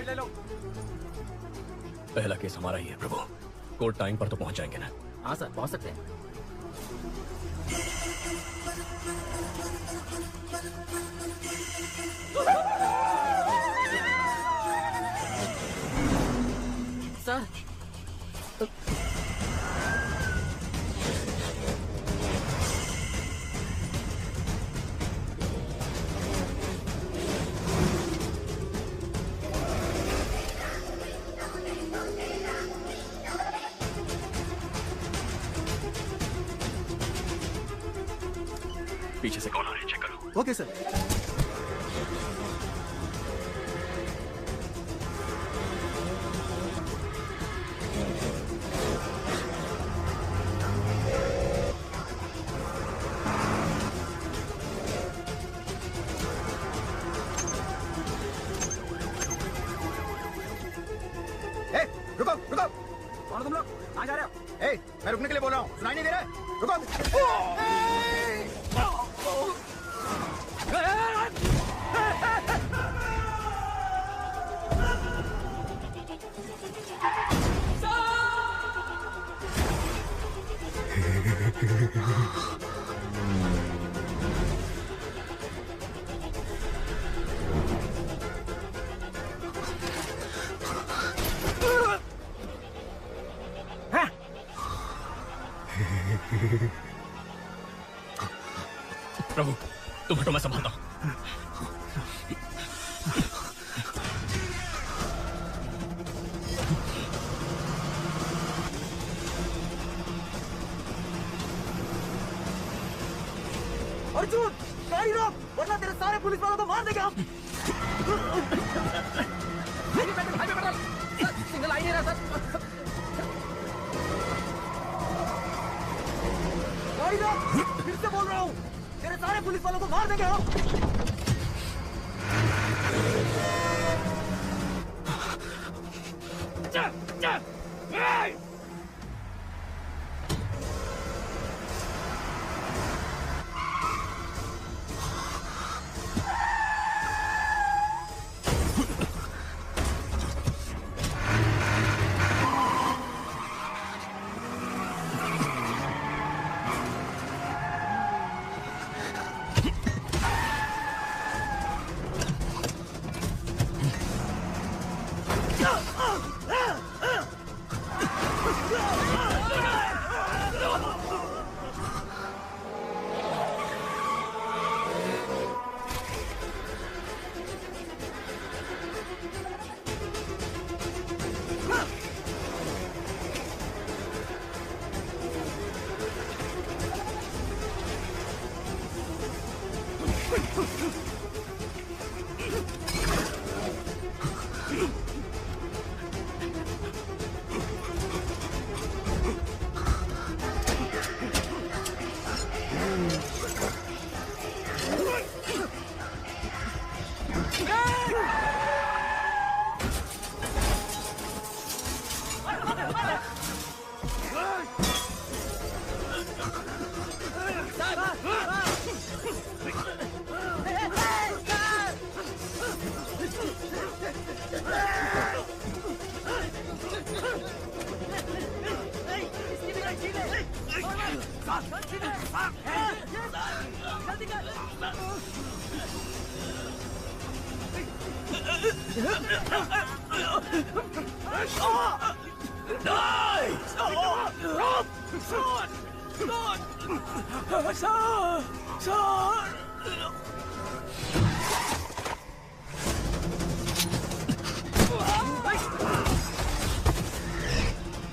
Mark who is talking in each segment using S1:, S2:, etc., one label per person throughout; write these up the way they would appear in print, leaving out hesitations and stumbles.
S1: File ले लो।
S2: पहला case हमारा ही है प्रभु। कोर्ट टाइम पर तो पहुंच जाएंगे ना?
S3: हाँ सर, पहुंच सकते हैं। सर
S2: पीछे से कौन आ रहा है, चेक करो।
S4: Okay sir.
S1: रुको रुको, कौन हो तुम लोग? कहाँ जा रहे हो? ए, मैं रुकने के लिए बोल रहा हूँ, सुनाई नहीं दे रहा? रुको।
S2: प्रभु तुम हटो, मैं संभालता हूं।
S3: अर्जुन, गाड़ी रोक, वरना तेरे सारे पुलिस वालों को मार देगा हम। सिग्नल आ ही नहीं रहा सर। गाड़ी रोक, फिर से बोल रहा हूँ, तेरे सारे पुलिस वालों को मार देंगे हम।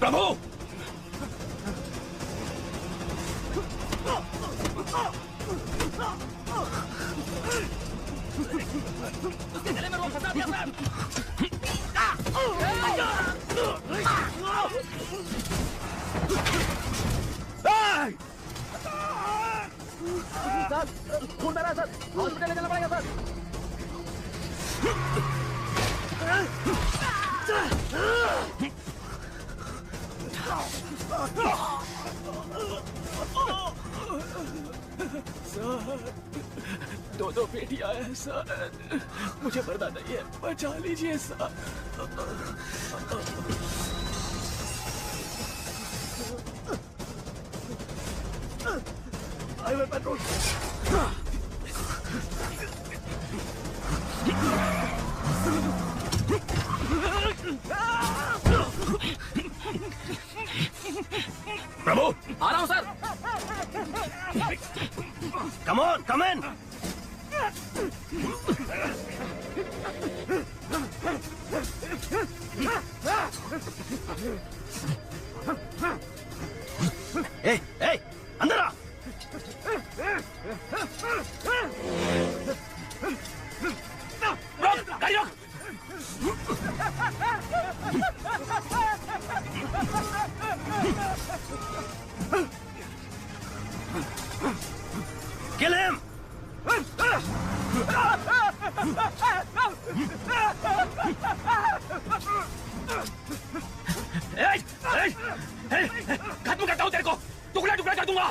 S2: प्रभु
S3: उसके गले में रोक फंसा दिया सर। सर खून बह रहा है सर, हॉस्पिटल ले जाना पड़ेगा सर।
S2: दो बेटियां हैं सर, मुझे मरना नहीं है, बचा लीजिए सर। Highway patrol.
S4: प्रभु,
S2: आ रहा हूं सर।
S4: कम ऑन, कम इन। ए, ए, अंदर आ।
S2: रोक, गाड़ी रोक।
S4: Kill him!
S2: खत्म करता हूं तेरे को, टुकड़ा टुकड़ा कर दूंगा।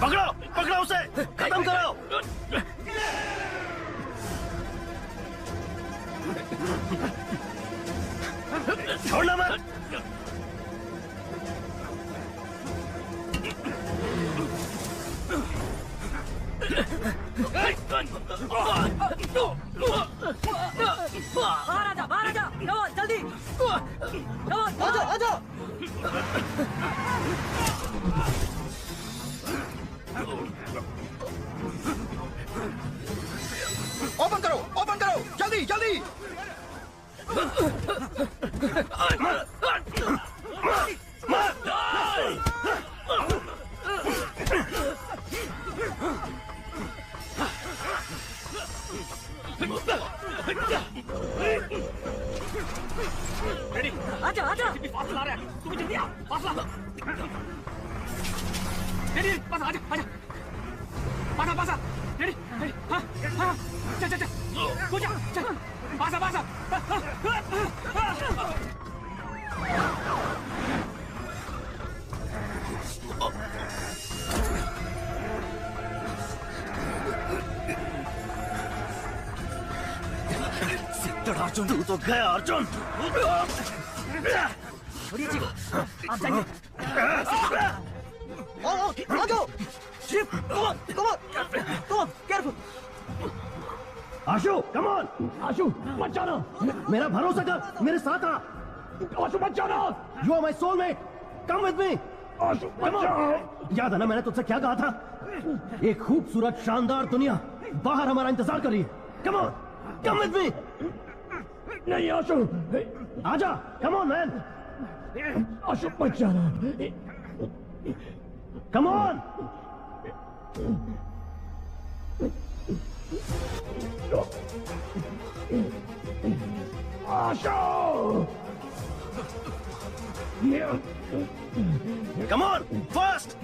S4: पकड़ो, पकड़ो उसे, खत्म करो। छोड़ना मत।
S3: बाहर आजा, कमॉन जल्दी, कमॉन आजा, आजा।
S1: ओपन करो, ओपन करो, जल्दी जल्दी।
S3: आजा, आजा।
S2: फासला आ रहा है, तू भी जल्दी आ, फासला। रेडी, पास आजा, आजा। पासा, पासा, रेडी, रेडी, हाँ, हाँ, चल, चल, चल, हो जा, चल, पासा, पासा,
S4: अर्जुन, तू तो गया अर्जुन।
S3: छोड़िए जी, आप जाइए। आ जाओ। Chip, come on, come on, come on, careful.
S4: Ashu, come on, आशु, मत जाना, मेरा भरोसा कर, मेरे साथ आ। आशु मत जाना, you are my soulmate, come with me. आशु मत जाओ। याद है ना मैंने तुझसे क्या कहा था? एक खूबसूरत शानदार दुनिया बाहर हमारा इंतजार कर रही है। Come on, come with me. नहीं आशु, आजा, come on man. आशु मत जाना, come on. Asho! Come on, fast!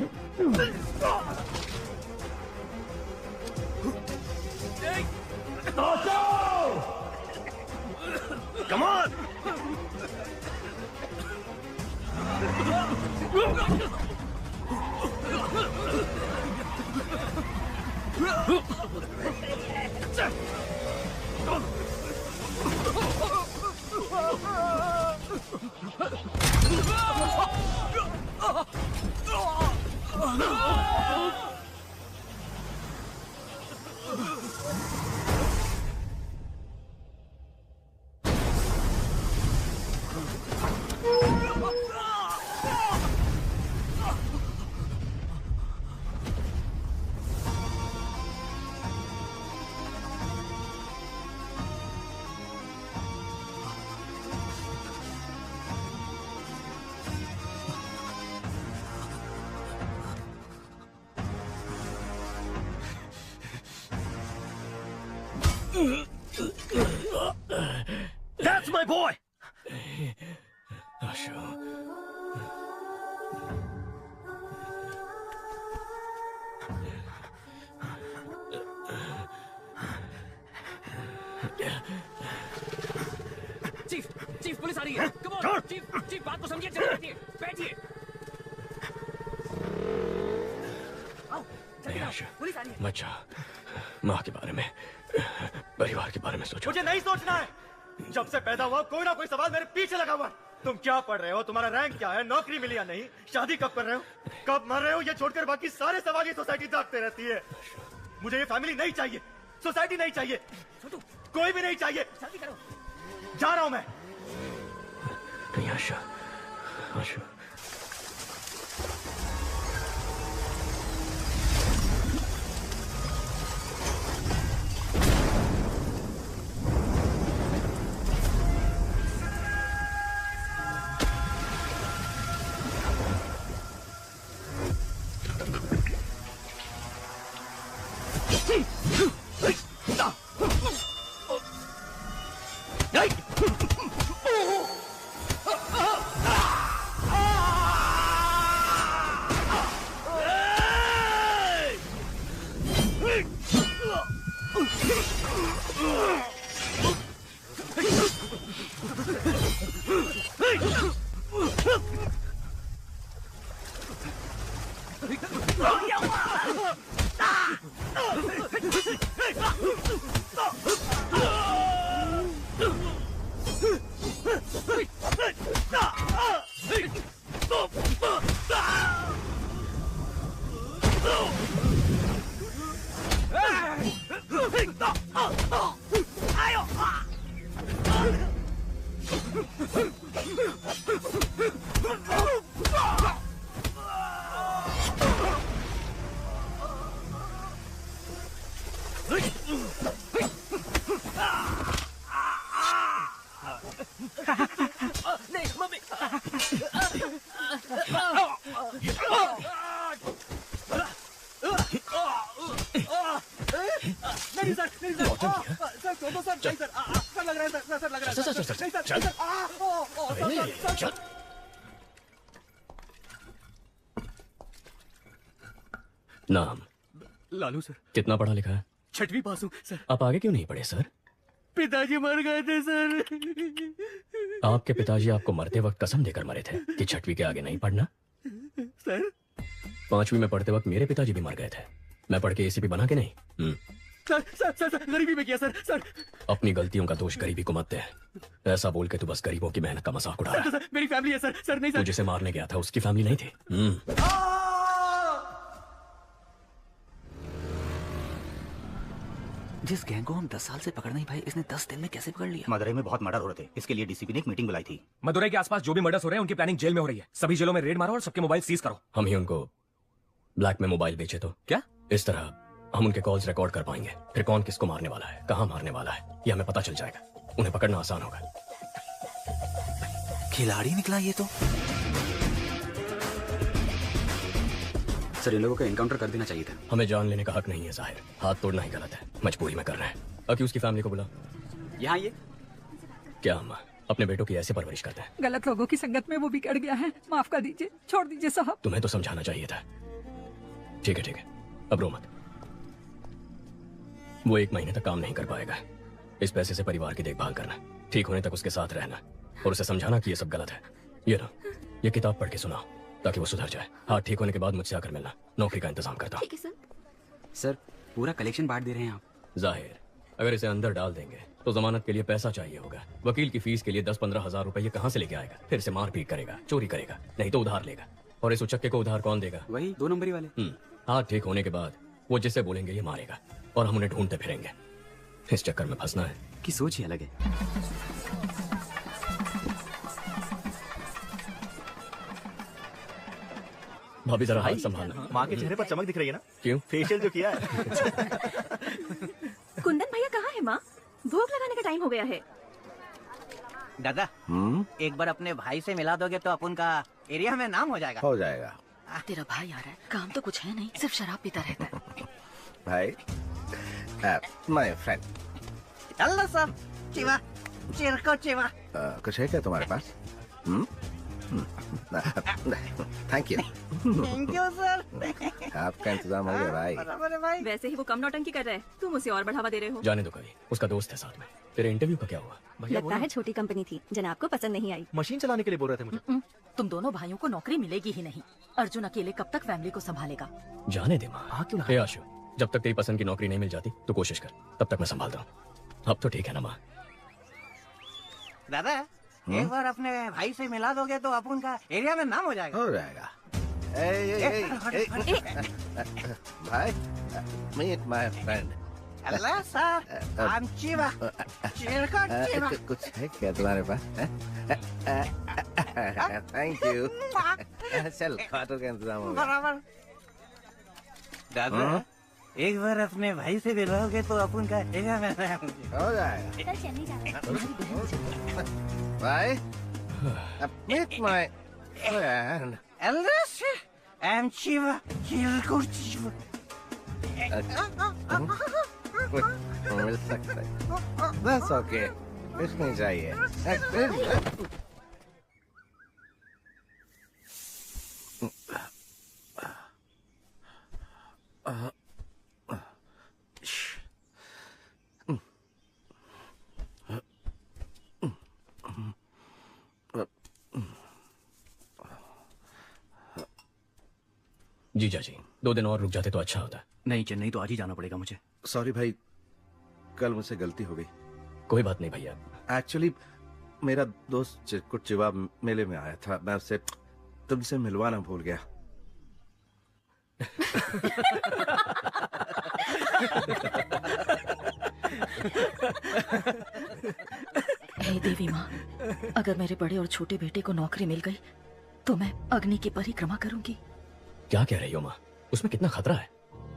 S4: Asho! Come on! That's my boy!
S2: Ashu. Chief chief police आ रही है। कम ऑन चीफ चीफ बात को समझिए। चलिए बैठिए बैठिए। आओ जल्दी आओ, पुलिस आ रही है।
S5: बच्चा, माँ के बारे में, परिवार के बारे में सोचो।
S3: मुझे नहीं सोचना है। जब से पैदा हुआ कोई ना कोई सवाल मेरे पीछे लगा हुआ है। तुम क्या पढ़ रहे हो, तुम्हारा रैंक क्या है, नौकरी मिली या नहीं, शादी कब कर रहे हो, कब मर रहे हो, ये छोड़कर बाकी सारे सवाल ये सोसाइटी दागते रहती है। मुझे ये फैमिली नहीं चाहिए, सोसाइटी नहीं चाहिए, कोई भी नहीं चाहिए।
S2: जल्दी करो।
S3: जा रहा हूं मैं।
S5: नहीं आशा, आशा। नाम?
S2: लालू सर।
S5: कितना पढ़ा लिखा है?
S2: 6वीं पास हूँ सर।
S5: आप आगे क्यों नहीं पढ़े सर?
S2: पिताजी मर गए थे सर।
S5: आपके पिताजी आपको मरते वक्त कसम देकर मरे थे कि 6वीं के आगे नहीं पढ़ना।
S2: सर
S5: 5वीं में पढ़ते वक्त मेरे पिताजी भी मर गए थे। मैं पढ़ के एसीपी बना के नहीं।
S2: सर सर सर सर गरीबी में किया सर। सर
S5: अपनी गलतियों का दोष गरीबी को मत दे। ऐसा बोल के तू बस गरीबों की मेहनत का मजाक उड़ा रहा है।
S2: सर मेरी फैमिली है सर। सर नहीं
S5: तू
S2: सर।
S5: जिसे मारने गया था उसकी फैमिली नहीं थी।
S6: जिस गैंग को हम 10 साल से पकड़ नहीं पाए, इसने 10 दिन में कैसे पकड़ लिया?
S1: मदुरई में बहुत मर्डर हो रहे थे, इसके लिए डीसीपी ने एक मीटिंग बुलाई थी।
S2: मदुरई के आसपास जो भी मर्डर्स हो रहे हैं उनकी प्लानिंग जेल में हो रही है। सभी जेलों में रेड मारो और सबके मोबाइल सीज करो।
S5: हम ही उनको ब्लैक में मोबाइल बेचे तो
S2: क्या?
S5: इस तरह हम उनके कॉल्स रिकॉर्ड कर पाएंगे। फिर कौन किसको मारने वाला है, कहाँ मारने वाला है, ये हमें पता चल जाएगा। उन्हें पकड़ना आसान होगा।
S6: खिलाड़ी निकला ये तो।
S7: सर इन लोगों को एनकाउंटर कर देना चाहिए था।
S5: हमें जान लेने का हक नहीं है जाहिर। हाथ तोड़ना ही गलत है, मजबूरी में कर रहे हैं। अक्यूज की फैमिली को बुला।
S7: यहाँ ये
S5: क्या हम अपने बेटों की ऐसे परवरिश करते हैं?
S8: गलत लोगों की संगत में वो बिगड़ गया है। माफ कर दीजिए, छोड़ दीजिए साहब।
S5: तुम्हें तो समझाना चाहिए था। ठीक है, अब रो मत। वो 1 महीने तक काम नहीं कर पाएगा। इस पैसे से परिवार की देखभाल करना, ठीक होने तक उसके साथ रहना और उसे समझाना कि ये सब गलत है। ये लो, ये किताब पढ़ के सुनाओ ताकि वो सुधर जाए। हाथ ठीक होने के बाद मुझसे आकर मिलना, नौकरी का इंतजाम करता।
S8: ठीक है सर।
S7: सर पूरा कलेक्शन बांट दे रहे हैं आप।
S5: जाहिर अगर इसे अंदर डाल देंगे तो जमानत के लिए पैसा चाहिए होगा। वकील की फीस के लिए 10-15 हजार रुपए ये कहाँ से लेके आएगा? फिर से मारपीट करेगा, चोरी करेगा, नहीं तो उधार लेगा। और इस उचक्के को उधार कौन देगा?
S7: वही 2 नंबरी वाले।
S5: हाथ ठीक होने के बाद वो जिसे बोलेंगे ये मारेगा और हम उन्हें ढूंढते फिरेंगे। इस चक्कर में फंसना है।
S7: की सोच ही अलग है।
S5: भाभी जरा हाथ संभालना।
S3: माँ के चेहरे पर चमक दिख रही है ना?
S5: क्यों?
S3: फेशियल जो किया है।
S8: कुंदन भैया कहाँ है माँ? भोग लगाने का टाइम हो गया है।
S9: दादा एक बार अपने भाई से मिला दोगे तो अपन का एरिया में नाम हो जाएगा।
S1: हो जाएगा
S8: तेरा भाई आ रहा है, काम तो कुछ है नहीं, सिर्फ शराब पीता रहता है।
S1: भाई, माय फ्रेंड।
S9: चल सब चिवा चिरको चिवा।
S1: कुछ है क्या तुम्हारे पास? Thank you.
S9: Thank you sir.
S1: आपका इंतजाम हो गया भाई।
S9: बराबर है भाई।
S8: वैसे ही वो कम नौटंकी कर रहे हैं, तुम उसे और बढ़ावा दे रहे हो।
S5: जाने दो कभी, उसका दोस्त है साथ में। तेरे इंटरव्यू का क्या हुआ?
S8: लगता है छोटी कंपनी थी, जनाब को पसंद नहीं आई।
S3: मशीन चलाने के लिए बोल रहे थे मुझे।
S8: तुम दोनों भाइयों को नौकरी मिलेगी ही नहीं। अर्जुन अकेले कब तक फैमिली को संभालेगा?
S5: जाने दे माँ। ए आशु, जब तक तेरी पसंद की नौकरी नहीं मिल जाती तो कोशिश कर, तब तक मैं संभालता हूँ। अब तो ठीक है ना माँ?
S9: दादा एक बार अपने भाई से मिला दोगे तो अपन का एरिया में नाम हो जाएगा।
S1: हो जाएगा। भाई, meet my friend.
S9: Hello sir, I'm Chiva. चिरकुट चिवा।
S1: कुछ है क्या तुम्हारे पास? Thank you. चल खाटो का इंतजाम हो गया।
S9: बराबर। दादा एक बार अपने भाई से मिलोगे तो अपन का एरिया में नाम
S1: हो जाएगा। भाई, meet my friend.
S9: Hello sir, I'm Chiva. चिरकुट चिवा।
S1: मिल सकता है। That's okay. कुछ नहीं चाहिए।
S5: जीजा जी, 2 दिन और रुक जाते तो अच्छा होता।
S6: नहीं, चेन्नई तो आज ही जाना पड़ेगा मुझे।
S1: सॉरी भाई, कल मुझसे गलती हो गई।
S5: कोई बात नहीं भैया।
S1: एक्चुअली मेरा दोस्त चिरकुट चिवा मेले में आया था, मैं उससे तुमसे मिलवाना भूल गया।
S8: हे देवी माँ, अगर मेरे बड़े और छोटे बेटे को नौकरी मिल गई तो मैं अग्नि की परिक्रमा करूंगी।
S5: क्या कह रही हो माँ? उसमें कितना खतरा है।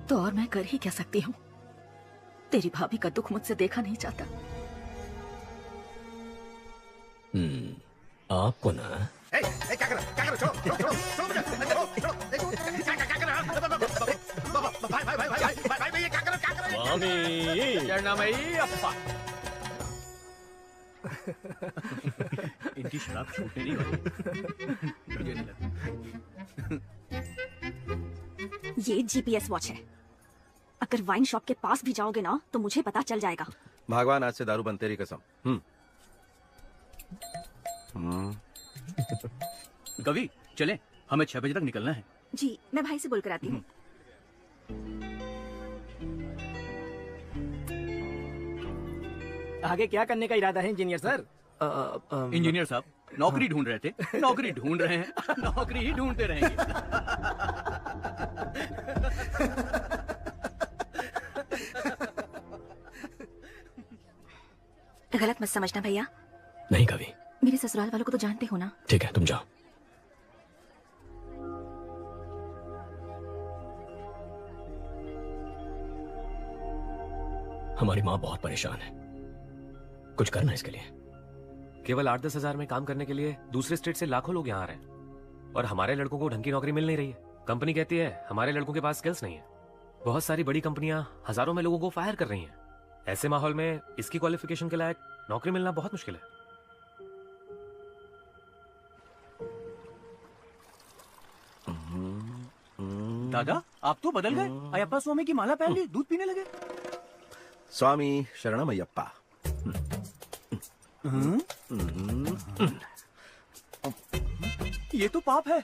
S8: तो और मैं कर ही क्या सकती हूँ? तेरी भाभी का दुख मुझसे देखा नहीं जाता।
S5: आपको ना
S1: क्या कर रहा? छोड़ो, छोड़ो, छोड़ो, छोड़ो मुझे, छोड़ो, क्या कर रहा? भाई, ये क्या कर रहा?
S5: स्वामी
S2: शरणमयी अप्पा। इनकी शराब छूटने नहीं वाली। मुझे नहीं लगता।
S8: ये जीपीएस वॉच है। अगर वाइन शॉप के पास भी जाओगे ना तो मुझे पता चल जाएगा।
S1: भगवान आज से दारू बंद, तेरी कसम।
S6: कवि चले, हमें 6 बजे तक निकलना है।
S8: जी, मैं भाई से बोल कर आती हूँ।
S2: आगे क्या करने का इरादा है इंजीनियर सर?
S6: इंजीनियर साहब नौकरी ढूंढ रहे थे, नौकरी ढूंढ रहे हैं, नौकरी ही ढूंढते रहेंगे।
S8: गलत मत समझना भैया।
S5: नहीं कभी।
S8: मेरे ससुराल वालों को तो जानते हो ना।
S5: ठीक है, तुम जाओ। हमारी माँ बहुत परेशान है, कुछ करना इसके लिए।
S10: केवल 8-10 हजार में काम करने के लिए दूसरे स्टेट से लाखों लोग यहाँ आ रहे हैं और हमारे लड़कों को ढंग की नौकरी मिल नहीं रही है। कंपनी कहती है हमारे लड़कों के पास स्किल्स नहीं है। बहुत सारी बड़ी कंपनियां हजारों में लोगों को फायर कर रही हैं। ऐसे माहौल में इसकी क्वालिफिकेशन के लायक नौकरी मिलना बहुत मुश्किल है।
S6: दादा आप तो बदल गए, अयप्पा स्वामी की माला पहन ली, दूध पीने लगे।
S1: स्वामी शरणमयप्पा।
S6: ये तो पाप है।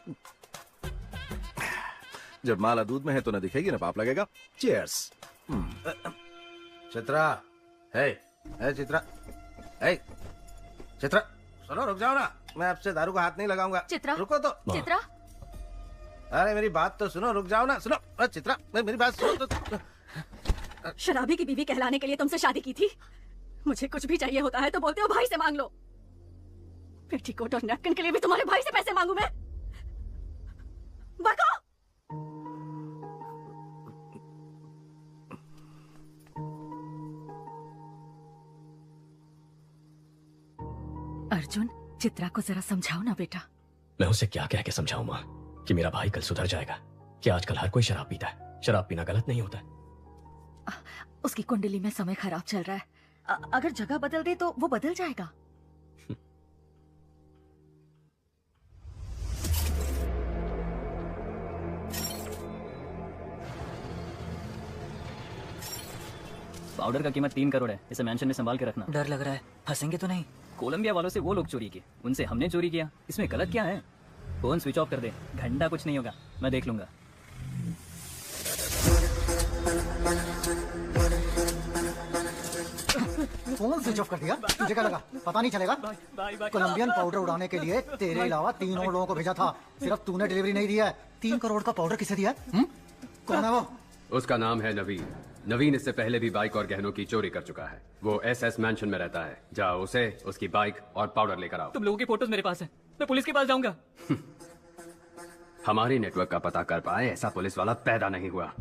S1: जब माला दूध में है तो न दिखेगी न पाप लगेगा। चीयर्स। चित्रा, हे चित्रा, हे चित्रा, सुनो, रुक जाओ ना। मैं आपसे दारू का हाथ नहीं लगाऊंगा।
S8: चित्रा,
S1: रुको तो।
S8: चित्रा,
S1: अरे मेरी बात तो सुनो, रुक जाओ ना। सुनो, अरे चित्रा, मेरी बात सुनो तो।
S8: शराबी की बीवी कहलाने के लिए तुमसे शादी की थी। मुझे कुछ भी चाहिए होता है तो बोलते हो भाई से मांग लो। पेटीकोट और नैपकिन के लिए भी तुम्हारे भाई से पैसे मांगू मैं? बको! अर्जुन, चित्रा को जरा समझाओ ना बेटा।
S5: मैं उसे क्या कह के समझाऊं माँ कि मेरा भाई कल सुधर जाएगा? कि आजकल हर कोई शराब पीता है, शराब पीना गलत नहीं होता।
S8: उसकी कुंडली में समय खराब चल रहा है। अगर जगह बदल दे तो वो बदल जाएगा।
S11: पाउडर का कीमत 3 करोड़ है। इसे मेंशन में संभाल के रखना।
S12: डर लग रहा है, फंसेंगे तो नहीं?
S11: कोलंबिया वालों से वो लोग चोरी किए, उनसे हमने चोरी किया, इसमें गलत क्या है? फोन स्विच ऑफ कर दे, घंटा कुछ नहीं होगा, मैं देख लूंगा।
S13: फोन स्विच ऑफ कर दिया? तुझे क्या लगा पता नहीं चलेगा? कोलंबियन पाउडर उड़ाने के लिए तेरे अलावा 3 और लोगों को भेजा था, सिर्फ तूने डिलीवरी नहीं दिया है। 3 करोड़ का पाउडर किसे दिया? कौन है वो?
S14: उसका नाम है नवीन। नवीन इससे पहले भी बाइक और गहनों की चोरी कर चुका है। वो SS मैंशन में रहता है। जाओ उसे, उसकी बाइक और पाउडर लेकर आओ।
S11: तुम लोगों की फोटोज मेरे पास है, मैं पुलिस के पास जाऊंगा।
S14: हमारी नेटवर्क का पता कर पाए ऐसा पुलिस वाला पैदा नहीं हुआ।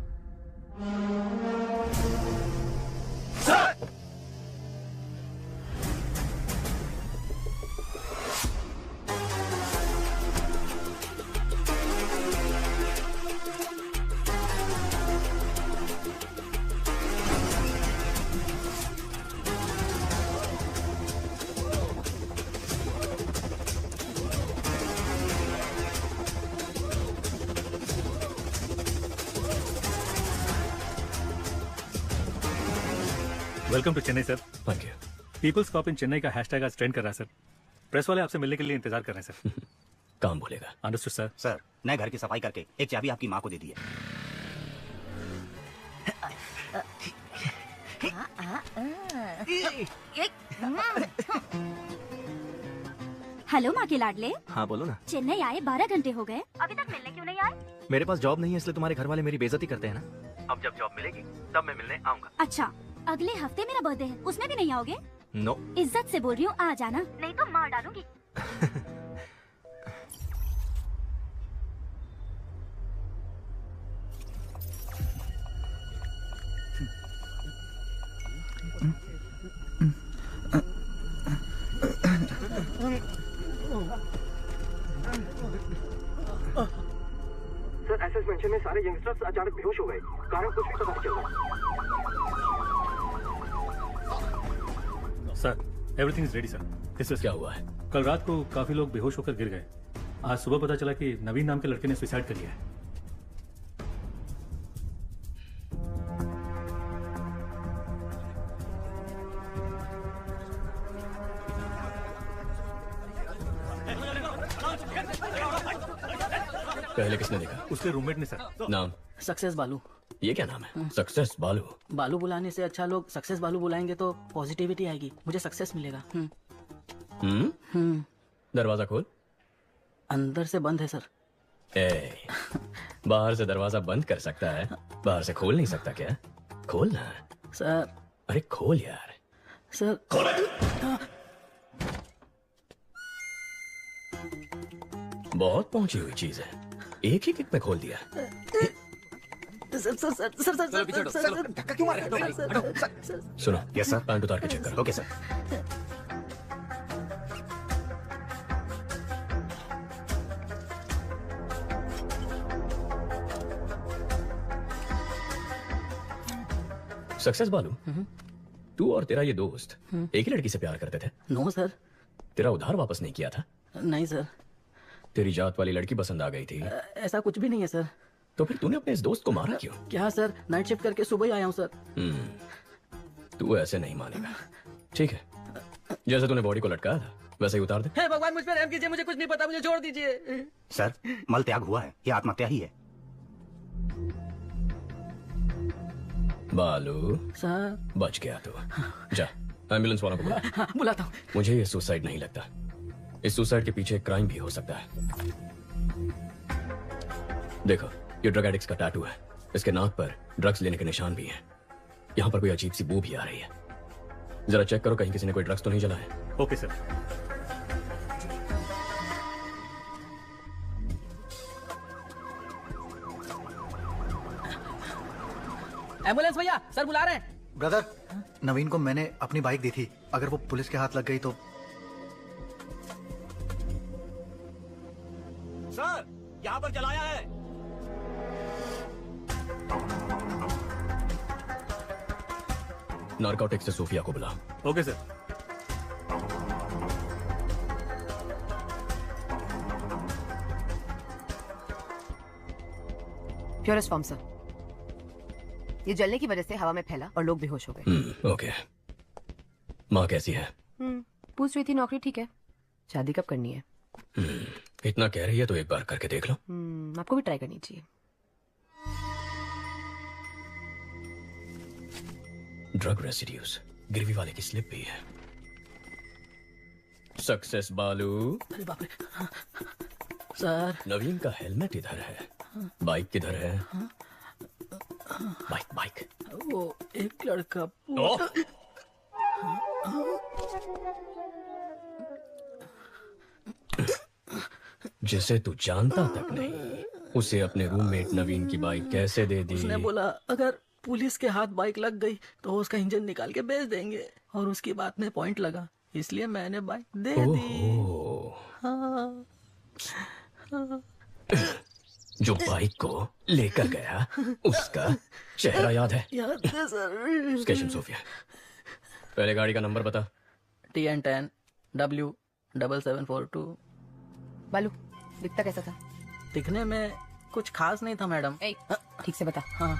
S15: Welcome to Chennai sir.
S5: Thank you.
S15: People's cop in Chennai का हैशटैग आज ट्रेंड कर रहा है सर। प्रेस वाले आपसे मिलने के लिए इंतजार कर रहे हैं सर।
S5: काम बोलेगा।
S15: Understood sir.
S1: सर नए घर की सफाई करके एक चाबी आपकी माँ को दे दी है।
S16: हेलो माँ के लाडले।
S17: हाँ बोलो ना।
S16: चेन्नई आए 12 घंटे हो गए, अभी तक मिलने क्यों नहीं आए?
S17: मेरे पास जॉब नहीं है इसलिए तुम्हारे घर वाले मेरी बेइज्जती करते हैं ना। अब जब जॉब मिलेगी तब मैं मिलने आऊंगा।
S16: अच्छा, अगले हफ्ते मेरा बर्थडे है, उसमें भी नहीं आओगे?
S17: नो।
S16: इज्जत से बोल रही हूँ, आ जाना, नहीं तो मार डालूंगी।
S4: सर एसएस मेंशन में सारे यंगस्टर्स अचानक बेहोश हो गए, कारण कुछ भी पता नहीं चल रहा।
S15: Sir everything is ready sir. This is
S5: क्या हुआ है?
S15: कल रात को काफी लोग बेहोश होकर गिर गए। आज सुबह पता चला कि नवीन नाम के लड़के ने सुसाइड कर लिया है।
S5: पहले किसने देखा?
S15: उसके रूममेट ने सर।
S5: नाम?
S12: सक्सेस बालू।
S5: ये क्या नाम है? सक्सेस बालू।
S12: बालू बुलाने से अच्छा लोग सक्सेस बालू बुलाएंगे तो पॉजिटिविटी आएगी, मुझे सक्सेस मिलेगा।
S5: दरवाजा खोल।
S12: अंदर से बंद है सर।
S5: बाहर से दरवाजा बंद कर सकता है, बाहर से खोल नहीं सकता क्या? खोल ना
S12: सर।
S5: अरे खोल यार।
S12: सर
S5: बहुत पहुंची हुई चीज है, एक ही किक में खोल दिया।
S12: Sir sir sir sir sir sir sir
S1: धक्का क्यों मार रहे हो?
S5: सुनो।
S1: Yes sir.
S5: पैंट उतार के चेक करो।
S1: Okay sir.
S5: सक्सेस बालू, तू और तेरा ये दोस्त एक ही लड़की से प्यार करते थे?
S12: No sir.
S5: तेरा उधार वापस नहीं किया था?
S12: नहीं सर।
S5: तेरी जात वाली लड़की पसंद आ गई थी?
S12: ऐसा कुछ भी नहीं है सर।
S5: तो फिर तूने अपने इस दोस्त को मारा क्यों?
S12: क्या सर, नाइट शिफ्ट करके सुबह ही आया हूँ सर।
S5: तू ऐसे नहीं मानेगा। ठीक है, जैसे तूने बॉडी को लटकाया था वैसे ही उतार दे।
S12: हे भगवान, मुझ पर रहम कीजिए, मुझे कुछ नहीं पता, मुझे छोड़ दीजिए।
S1: सर मल त्याग हुआ है, ये आत्महत्या ही है।
S5: बालू
S12: सर।
S5: बच गया तू। जा एम्बुलेंस वालों को बुला।
S12: हाँ, बुलाता हूँ।
S5: मुझे ये सुसाइड नहीं लगता, इस सुसाइड के पीछे क्राइम भी हो सकता है। देखो ये ड्रग एडिक्ट्स का टैटू है, इसके नाक पर ड्रग्स लेने के निशान भी हैं। यहाँ पर कोई अजीब सी बू भी आ रही है, जरा चेक करो कहीं किसी ने कोई ड्रग्स तो नहीं जलाया।
S15: Okay sir.
S12: एम्बुलेंस भैया, सर बुला रहे हैं।
S13: ब्रदर, नवीन को मैंने अपनी बाइक दी थी, अगर वो पुलिस के हाथ लग गई तो।
S4: सर यहाँ पर जलाया है।
S5: नारकोटिक्स से सोफिया को बुला।
S15: Okay sir.
S18: Purest form sir. ये जलने की वजह से हवा में फैला और लोग बेहोश हो गए।
S5: ओके। माँ कैसी है?
S18: पूछ रही थी नौकरी ठीक है, शादी कब करनी है?
S5: इतना कह रही है तो एक बार करके देख लो।
S18: आपको भी ट्राई करनी चाहिए।
S5: ड्रग रेसिड्यूज, गिरवी वाले की स्लिप भी है। सक्सेस बालू।
S12: अरे बाप रे सर।
S5: नवीन का हेलमेट इधर है, बाइक किधर है? Bike bike.
S12: वो एक लड़का
S5: जिसे तू जानता तक नहीं, उसे अपने रूममेट नवीन की बाइक कैसे दे दी?
S12: उसने बोला अगर पुलिस के हाथ बाइक लग गई तो उसका इंजन निकाल के बेच देंगे, और उसकी बात में पॉइंट लगा, इसलिए मैंने बाइक दे दी। हाँ।
S5: जो बाइक को लेकर गया उसका चेहरा याद है?
S12: याद है सर।
S5: Station Sophia. पहले गाड़ी का नंबर बता।
S12: TN10 W7742।
S18: बालू दिखता कैसा था?
S12: दिखने में कुछ खास नहीं था मैडम।
S18: ठीक से बता।
S12: हाँ।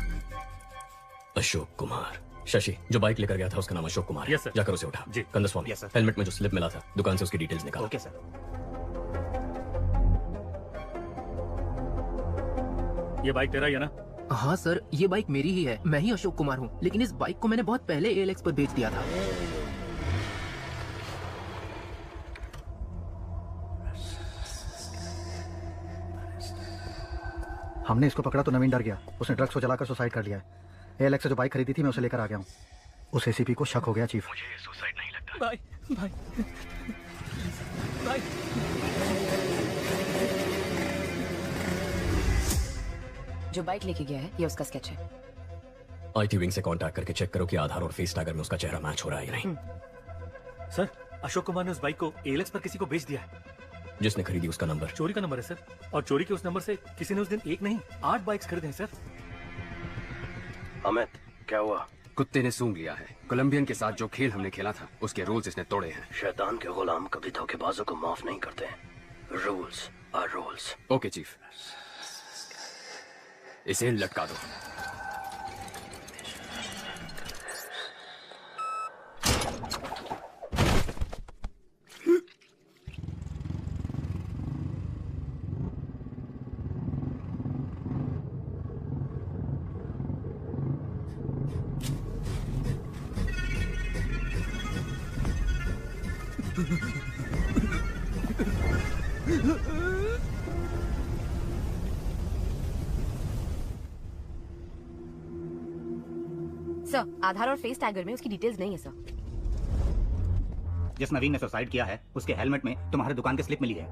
S5: अशोक कुमार। शशि, जो बाइक लेकर गया था उसका नाम अशोक कुमार है।
S15: Yes sir.
S5: जाकर उसे उठा।
S15: जी।
S5: कंदस्वामी, हेलमेट में जो स्लिप मिला था दुकान से उसकी डिटेल्स निकाल।
S15: Okay sir. ये बाइक तेरा ही है ना?
S19: हाँ सर, ये बाइक मेरी ही है, मैं ही अशोक कुमार हूँ, लेकिन इस बाइक को मैंने बहुत पहले ALX पर बेच दिया था।
S13: हमने इसको पकड़ा तो नवीन डर गया, उसने ड्रग्स को जलाकर सुसाइड कर लिया है। ALX से जो बाइक खरीदी थी मैं उसे लेकर आ गया हूँ। उस ACP को शक हो गया चीफ।
S5: मुझे सुसाइड नहीं लगता।
S12: भाई भाई भाई।
S18: जो बाइक लेके गया है ये उसका स्केच है।
S5: IT विंग से कांटेक्ट करके चेक करो कि आधार और फेस टैगर में उसका चेहरा मैच हो रहा है या नहीं।
S15: सर, अशोक कुमार ने उस बाइक को ALX पर किसी को बेच दिया है।
S5: जिसने खरीदी उसका नंबर
S15: चोरी का नंबर है सर, और चोरी के उस नंबर से किसी ने उस दिन एक नहीं 8 बाइक्स खरीदे हैं सर।
S14: अमित, क्या हुआ? कुत्ते ने सूंघ लिया है। कोलंबियन के साथ जो खेल हमने खेला था उसके रूल्स इसने तोड़े हैं।
S4: शैतान के गुलाम कभी धोखेबाजों को माफ नहीं करते। Rules are rules.
S14: Okay chief, इसे लटका दो।
S18: सर, आधार और फेस टैगर में उसकी डिटेल्स नहीं है सर।
S1: जिस नवीन ने सुसाइड किया है उसके हेलमेट में तुम्हारे दुकान की स्लिप मिली है।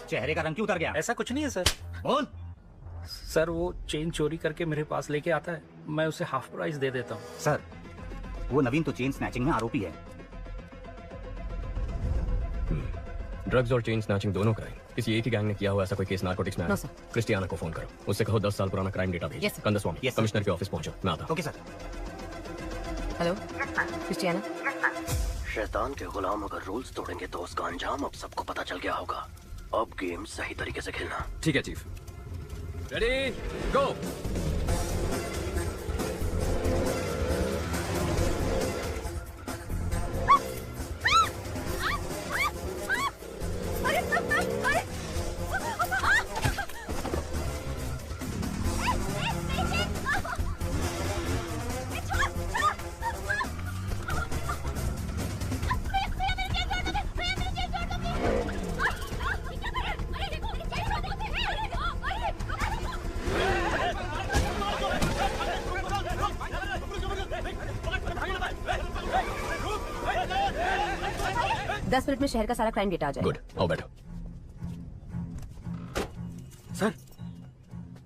S1: चेहरे का रंग क्यों उतर गया?
S12: ऐसा कुछ नहीं है सर।
S1: बोल।
S12: सर वो चेन चोरी करके मेरे पास लेके आता है, मैं उसे हाफ प्राइस दे देता हूँ।
S1: सर, वो नवीन तो चेन स्नैचिंग में आरोपी है।
S5: ड्रग्स और चेन स्नैचिंग दोनों क्राइम किसी एक ही गैंग ने किया हुआ ऐसा कोई केस नार्कोटिक्स में है? क्रिस्टियाना को फोन करो, उससे कहो 10 साल पुराना क्राइम डेटा भेज। कंदस्वामी, कमिश्नर के ऑफिस पहुंचो, मैं आता हूं।
S1: Okay sir.
S18: Hello Christiana.
S4: शैतान के गुलाम अगर रूल्स तोड़ेंगे तो उसका अंजाम अब सबको पता चल गया होगा। अब गेम सही तरीके से खेलना।
S14: ठीक है चीफ। रेडी गो।
S18: दस मिनट में शहर का सारा क्राइम डेटा आ जाएगा।
S5: गुड, आओ बैठो।
S15: सर,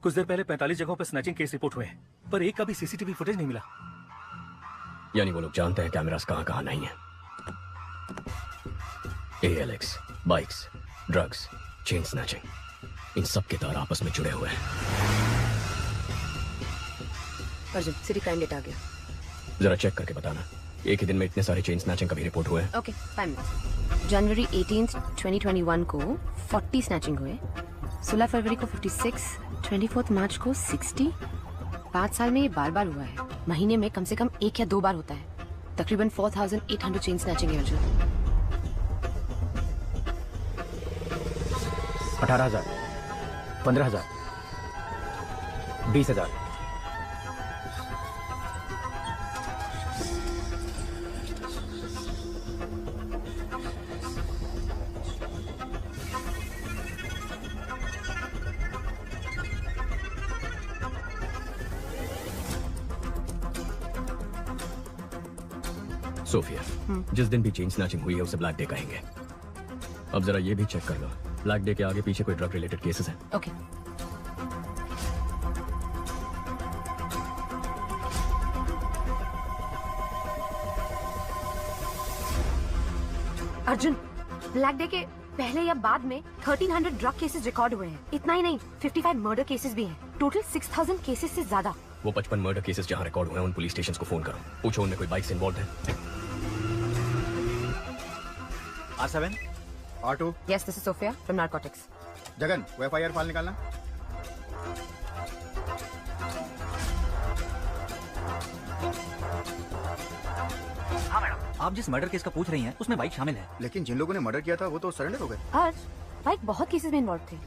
S15: कुछ देर पहले 45 जगहों पर स्नैचिंग केस रिपोर्ट हुए हैं, पर एक का भी CCTV फुटेज नहीं मिला।
S5: यानी वो लोग जानते हैं कैमरास कहां कहां नहीं है। ALX, bikes, drugs, chain snatching, इन सब के तार आपस में जुड़े हुए हैं।
S18: अर्जुन, सिटी क्राइम डेटा आ गया।
S5: जरा चेक करके बताना, एक ही दिन में इतने सारे चेन स्नैचिंग का भी रिपोर्ट हुए हैं।
S18: Okay, 5 minutes. जनवरी 18, 2021 को 40 स्नैचिंग हुए, 16 फरवरी को 56, 24 मार्च को 60, 5 साल में ये बार बार हुआ है। महीने में कम से कम 1 या 2 बार होता है। तकरीबन 4800 चेन स्नैचिंग है अर्जुन।
S17: 18,000, 15,000, 20,000।
S5: सोफिया, जिस दिन भी चेन स्नैचिंग हुई है उसे ब्लैक डे कहेंगे। अब जरा ये भी चेक कर लो, ब्लैक डे के आगे पीछे कोई ड्रग रिलेटेड केसेस हैं?
S18: ओके। अर्जुन, ब्लैक डे के पहले या बाद में 1300 ड्रग केसेस रिकॉर्ड हुए हैं। इतना ही नहीं, 55 मर्डर केसेस भी हैं। टोटल 6000 केसेस से ज्यादा।
S5: वो 55 मर्डर केसेस जहाँ रिकॉर्ड हुए हैं उन पुलिस स्टेशन को फोन करो, पूछो उनमें कोई बाइक से इन्वॉल्व है।
S1: R7, R2।
S18: Yes, this is Sophia from Narcotics.
S1: Jagan, वो FIR फाइल निकालना।
S17: हाँ मैडम, आप जिस मर्डर केस का पूछ रही हैं उसमें बाइक शामिल है।
S1: लेकिन जिन लोगों ने मर्डर किया था वो तो सरेंडर हो गए।
S18: आज बाइक बहुत केसेस में इन्वॉल्व थे,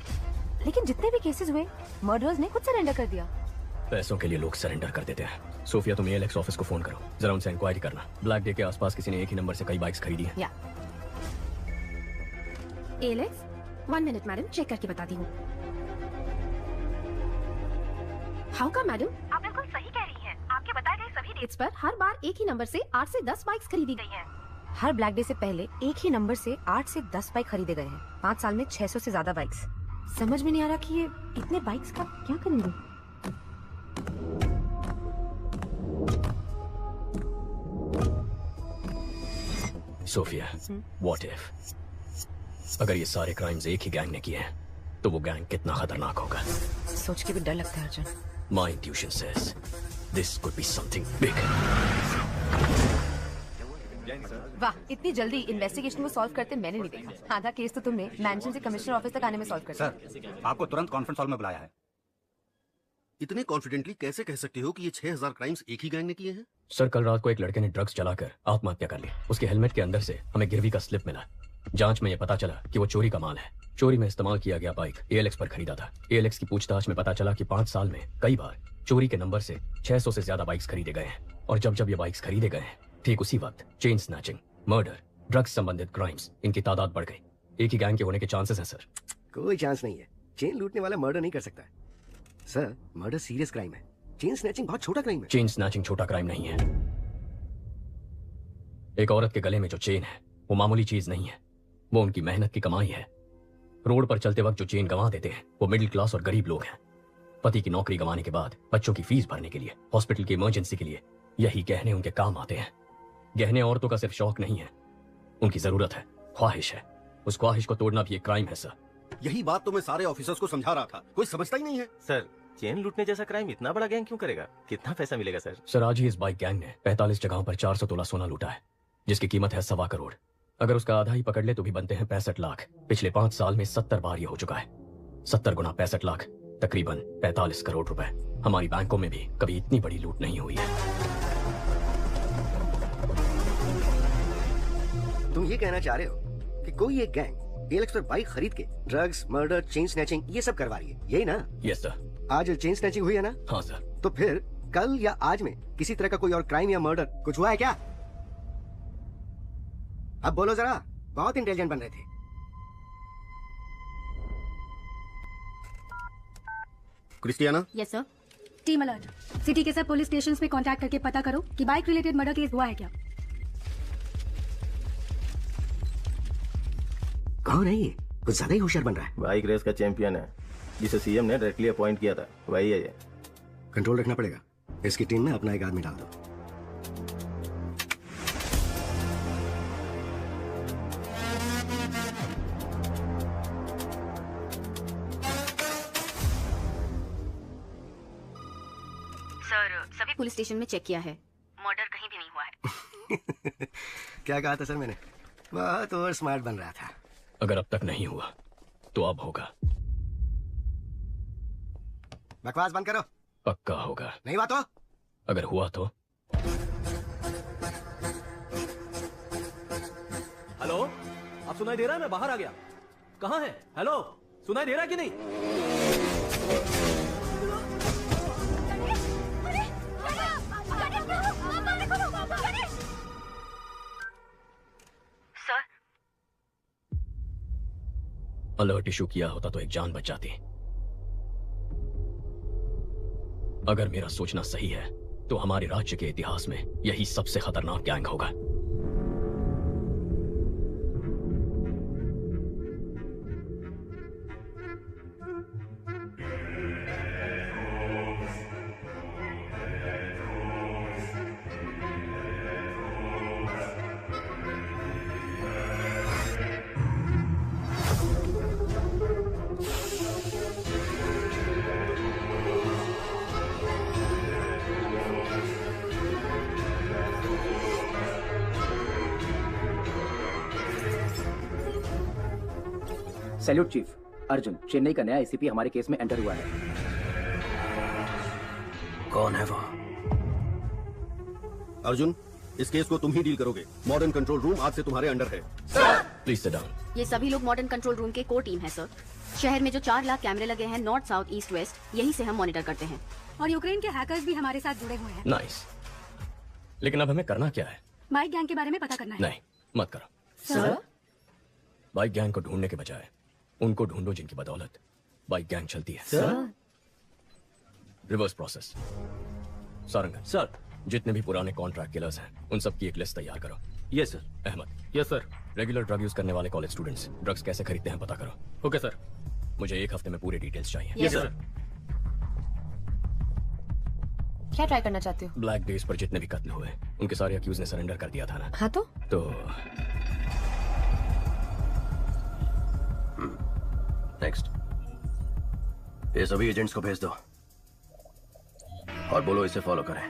S18: लेकिन जितने भी केसेस हुए मर्डर्स ने खुद सरेंडर कर दिया।
S5: पैसों के लिए लोग सरेंडर कर देते हैं। सोफिया, तुम ALX ऑफिस को फोन करो, जरा उनसे इंक्वायरी करना। ब्लैक डे के आसपास किसी ने एक ही नंबर से कई बाइक्स खरीदी हैं।
S20: ALX, 1 मिनट मैडम, चेक करके बताती हूँ। हाउ का मैडम? आप बिल्कुल सही कह रही हैं। आपके बताए गए सभी डेट्स पर हर बार एक ही नंबर से 8 से 10 बाइक्स खरीदी गई हैं।
S18: हर ब्लैक डे से पहले एक ही नंबर से 8 से 10 बाइक खरीदे गए हैं। 5 साल में 600 से ज्यादा बाइक्स। समझ में नहीं आ रहा कि ये इतने बाइक्स का क्या करेंगे।
S5: सोफिया, व्हाट इफ अगर ये सारे क्राइम्स एक ही गैंग ने किए हैं तो वो गैंग कितना खतरनाक होगा।
S18: सोच के भी डर लगता है Arjun.
S5: My intuition says this could be something big.
S18: वाह, इतनी जल्दी इन्वेस्टिगेशन को सॉल्व करते मैंने नहीं देखा। आधा केस तो तुमने मैंशन से कमिश्नर ऑफिस तक आने में सॉल्व कर दिया।
S21: सर, आपको तुरंत कॉन्फ्रेंस हॉल में बुलाया है।
S22: इतने कॉन्फिडेंटली कैसे कह सकते हो कि ये 6000 क्राइम्स एक ही गैंग ने किए हैं?
S5: सर, कल रात को एक लड़के ने ड्रग्स चलाकर आत्महत्या कर ली। उसके हेलमेट के अंदर से हमें गिरवी का स्लिप मिला। जांच में यह पता चला कि वो चोरी का माल है। चोरी में इस्तेमाल किया गया बाइक ALX पर खरीदा था। ALX की पूछताछ में पता चला कि 5 साल में कई बार चोरी के नंबर से 600 से ज्यादा बाइक्स खरीदे गए हैं। और जब जब ये बाइक्स खरीदे गए हैं, ठीक उसी वक्त चेन स्नैचिंग, मर्डर, ड्रग्स संबंधित क्राइम्स, इनकी तादाद बढ़ गई। एक ही गैंग के होने के चांसेस हैं सर।
S4: कोई चांस नहीं है। चेन लूटने वाला मर्डर नहीं कर सकता सर। मर्डर सीरियस क्राइम है। चेन स्नैचिंग बहुत छोटा क्राइम है।
S5: चेन स्नैचिंग छोटा क्राइम नहीं है। एक औरत के गले में जो चेन है वो मामूली चीज नहीं है, वो उनकी मेहनत की कमाई है। रोड पर चलते वक्त जो चेन गंवा देते हैं वो मिडिल क्लास और गरीब लोग हैं। पति की नौकरी गंवाने के बाद बच्चों की फीस भरने के लिए, हॉस्पिटल की इमरजेंसी के लिए यही गहने उनके काम आते हैं। गहने औरतों का सिर्फ शौक नहीं है, उनकी जरूरत है, ख्वाहिश है। उस ख्वाहिश को तोड़ना भी एक क्राइम है सर।
S22: यही बात तो मैं सारे ऑफिसर्स को समझा रहा था, कोई समझता ही नहीं है।
S10: सर, चेन लूटने जैसा क्राइम इतना बड़ा गैंग क्यों करेगा? कितना पैसा मिलेगा सर?
S5: सर, आज ही इस बाइक गैंग ने 45 जगहों पर 400 तोला सोना लूटा है, जिसकी कीमत है 1.25 करोड़। अगर उसका आधा ही पकड़ ले तो भी बनते हैं 65 लाख। पिछले 5 साल में 70 बार ये हो चुका है। 70 गुना 65 लाख, तकरीबन 45 करोड़ रुपए। हमारी बैंकों में भी कभी इतनी बड़ी लूट नहीं हुई है।
S4: तुम ये कहना चाह रहे हो कि कोई एक गैंग ALX पर बाइक खरीद के ड्रग्स, मर्डर, चेन स्नैचिंग ये सब करवा रही है, यही ना?
S5: Yes sir.
S4: आज चेन स्नैचिंग हुई है ना?
S5: हाँ सर।
S4: तो फिर कल या आज में किसी तरह का कोई और क्राइम या मर्डर कुछ हुआ है क्या? अब बोलो जरा, बहुत इंटेलिजेंट बन रहे थे।
S22: Christiana?
S23: Yes sir. Team alert, city के सब पुलिस स्टेशंस पे कांटेक्ट करके पता करो कि बाइक रिलेटेड मर्डर केस हुआ है क्या।
S4: कौन है ये? कुछ ज्यादा ही होशियार बन रहा है।
S24: बाइक रेस का चैंपियन है, जिसे सीएम ने डायरेक्टली अपॉइंट किया था, वही है ये।
S4: कंट्रोल रखना पड़ेगा। इसकी टीम में अपना एक आदमी डाल दो।
S23: सर, सभी पुलिस स्टेशन में चेक किया है, मर्डर कहीं भी नहीं हुआ है।
S4: क्या कहा था सर मैंने? बहुत ओवर स्मार्ट बन रहा था।
S5: अगर अब तक नहीं हुआ तो अब होगा।
S4: बकवास बंद करो।
S5: पक्का होगा।
S1: नहीं हुआ तो?
S5: अगर हुआ तो?
S17: हेलो, आप सुनाई दे रहा है? मैं बाहर आ गया। कहाँ है? हेलो, सुनाई दे रहा है कि नहीं?
S23: सर,
S5: अलर्ट इशू किया होता तो एक जान बच जाती। अगर मेरा सोचना सही है तो हमारे राज्य के इतिहास में यही सबसे खतरनाक गैंग होगा।
S11: Salute chief. अर्जुन, चेन्नई का नया एसीपी हमारे केस में एंटर हुआ है।
S22: कौन है वो? अर्जुन, इस केस को तुम ही डील करोगे। मॉडर्न कंट्रोल रूम आज से तुम्हारे अंडर है।
S5: Please sit down.
S23: ये सभी लोग मॉडर्न कंट्रोल रूम के कोर टीम है सर। शहर में जो 4 लाख कैमरे लगे हैं नॉर्थ, साउथ, ईस्ट, वेस्ट, यहीं से हम मॉनिटर करते हैं।
S8: और यूक्रेन के हैकर्स भी हमारे साथ जुड़े हुए हैं।
S5: नाइस। लेकिन अब हमें करना क्या है?
S8: बाइक गैंग के बारे में पता करना है।
S5: नहीं, मत करो
S23: सर।
S5: बाइक गैंग को ढूंढने के बजाय उनको ढूंढो जिनकी बदौलत बाइक गैंग चलती है।
S23: Sir.
S5: Reverse process. Sarangan
S17: sir,
S5: जितने भी पुराने कॉन्ट्रैक्ट किलर्स हैं उन सब की एक लिस्ट तैयार करो।
S17: Yes sir.
S5: Ahmed.
S17: Yes sir.
S5: Regular drug use करने वाले कॉलेज स्टूडेंट्स ड्रग्स कैसे खरीदते हैं पता करो।
S17: Okay sir.
S5: मुझे 1 हफ्ते में पूरे डिटेल्स चाहिए।
S17: Yes sir.
S18: क्या ट्राई करना चाहते हो?
S5: ब्लैक डेज पर जितने भी कत्ल हुए उनके सारे अक्यूज ने सरेंडर कर दिया था ना।
S18: हाँ तो
S24: नेक्स्ट। ये सभी एजेंट्स को भेज दो और बोलो इसे फॉलो करें।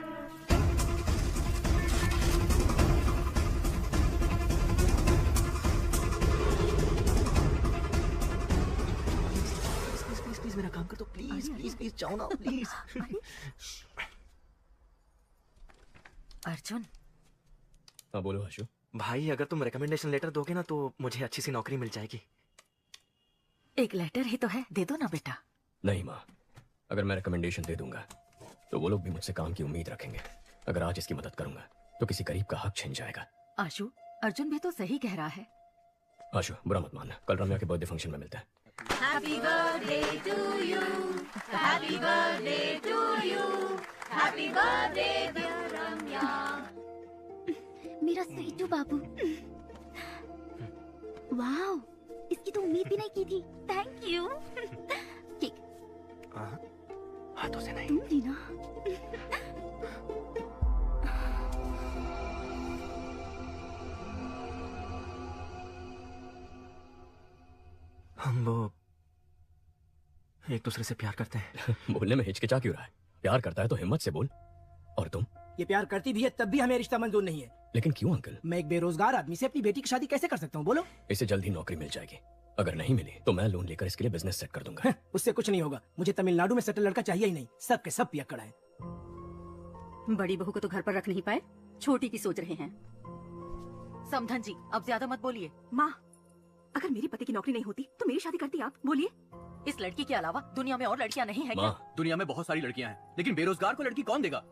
S12: प्लीज मेरा काम कर दो। प्लीज प्लीज प्लीज जाओ ना प्लीज।
S18: अर्जुन।
S5: हाँ बोलो आशु।
S17: भाई, अगर तुम रिकमेंडेशन लेटर दोगे ना तो मुझे अच्छी सी नौकरी मिल जाएगी।
S18: एक लेटर ही तो है, दे दो ना बेटा।
S5: नहीं माँ, अगर मैं रिकमेंडेशन दे दूंगा तो वो लोग भी मुझसे काम की उम्मीद रखेंगे। अगर आज इसकी मदद करूंगा तो किसी गरीब का हक छिन जाएगा।
S18: आशु, अर्जुन भी तो सही कह रहा है।
S5: आशु, बुरा मत मानना, कल रम्या के बर्थडे फंक्शन में मिलते हैं।
S2: Happy birthday to you. Happy birthday to you. Happy birthday dear Ramya.
S16: मेरा स्वीटू बाबू। वाओ, इसकी तो उम्मीद भी नहीं की थी। Thank you. केक
S17: हाथों से नहीं।
S16: तुम भी ना।
S17: हम वो एक दूसरे से प्यार करते हैं।
S5: बोलने में हिचकिचा क्यों रहा है? प्यार करता है तो हिम्मत से बोल। और तुम?
S3: ये प्यार करती भी है तब भी हमें रिश्ता मंजूर नहीं है।
S5: लेकिन क्यों अंकल?
S3: मैं एक बेरोजगार आदमी से अपनी बेटी की शादी कैसे कर सकता हूँ बोलो?
S5: इसे जल्द ही नौकरी मिल जाएगी। अगर नहीं मिली तो मैं लोन लेकर इसके लिए बिजनेस सेट कर दूंगा।
S3: उससे कुछ नहीं होगा। मुझे तमिलनाडु में सेटल लड़का चाहिए ही नहीं। सब के सब पियक्कड़ हैं।
S8: बड़ी बहू को तो घर पर रख नहीं पाए, छोटी की सोच रहे हैं।
S18: समधन जी, अब ज्यादा मत बोलिए।
S8: माँ, अगर मेरे पति की नौकरी नहीं होती तो मेरी शादी करती आप? बोलिए।
S18: इस लड़की के अलावा दुनिया में और लड़कियां नहीं है क्या?
S6: दुनिया में बहुत सारी लड़कियां हैं, लेकिन बेरोजगार को लड़की कौन देगा?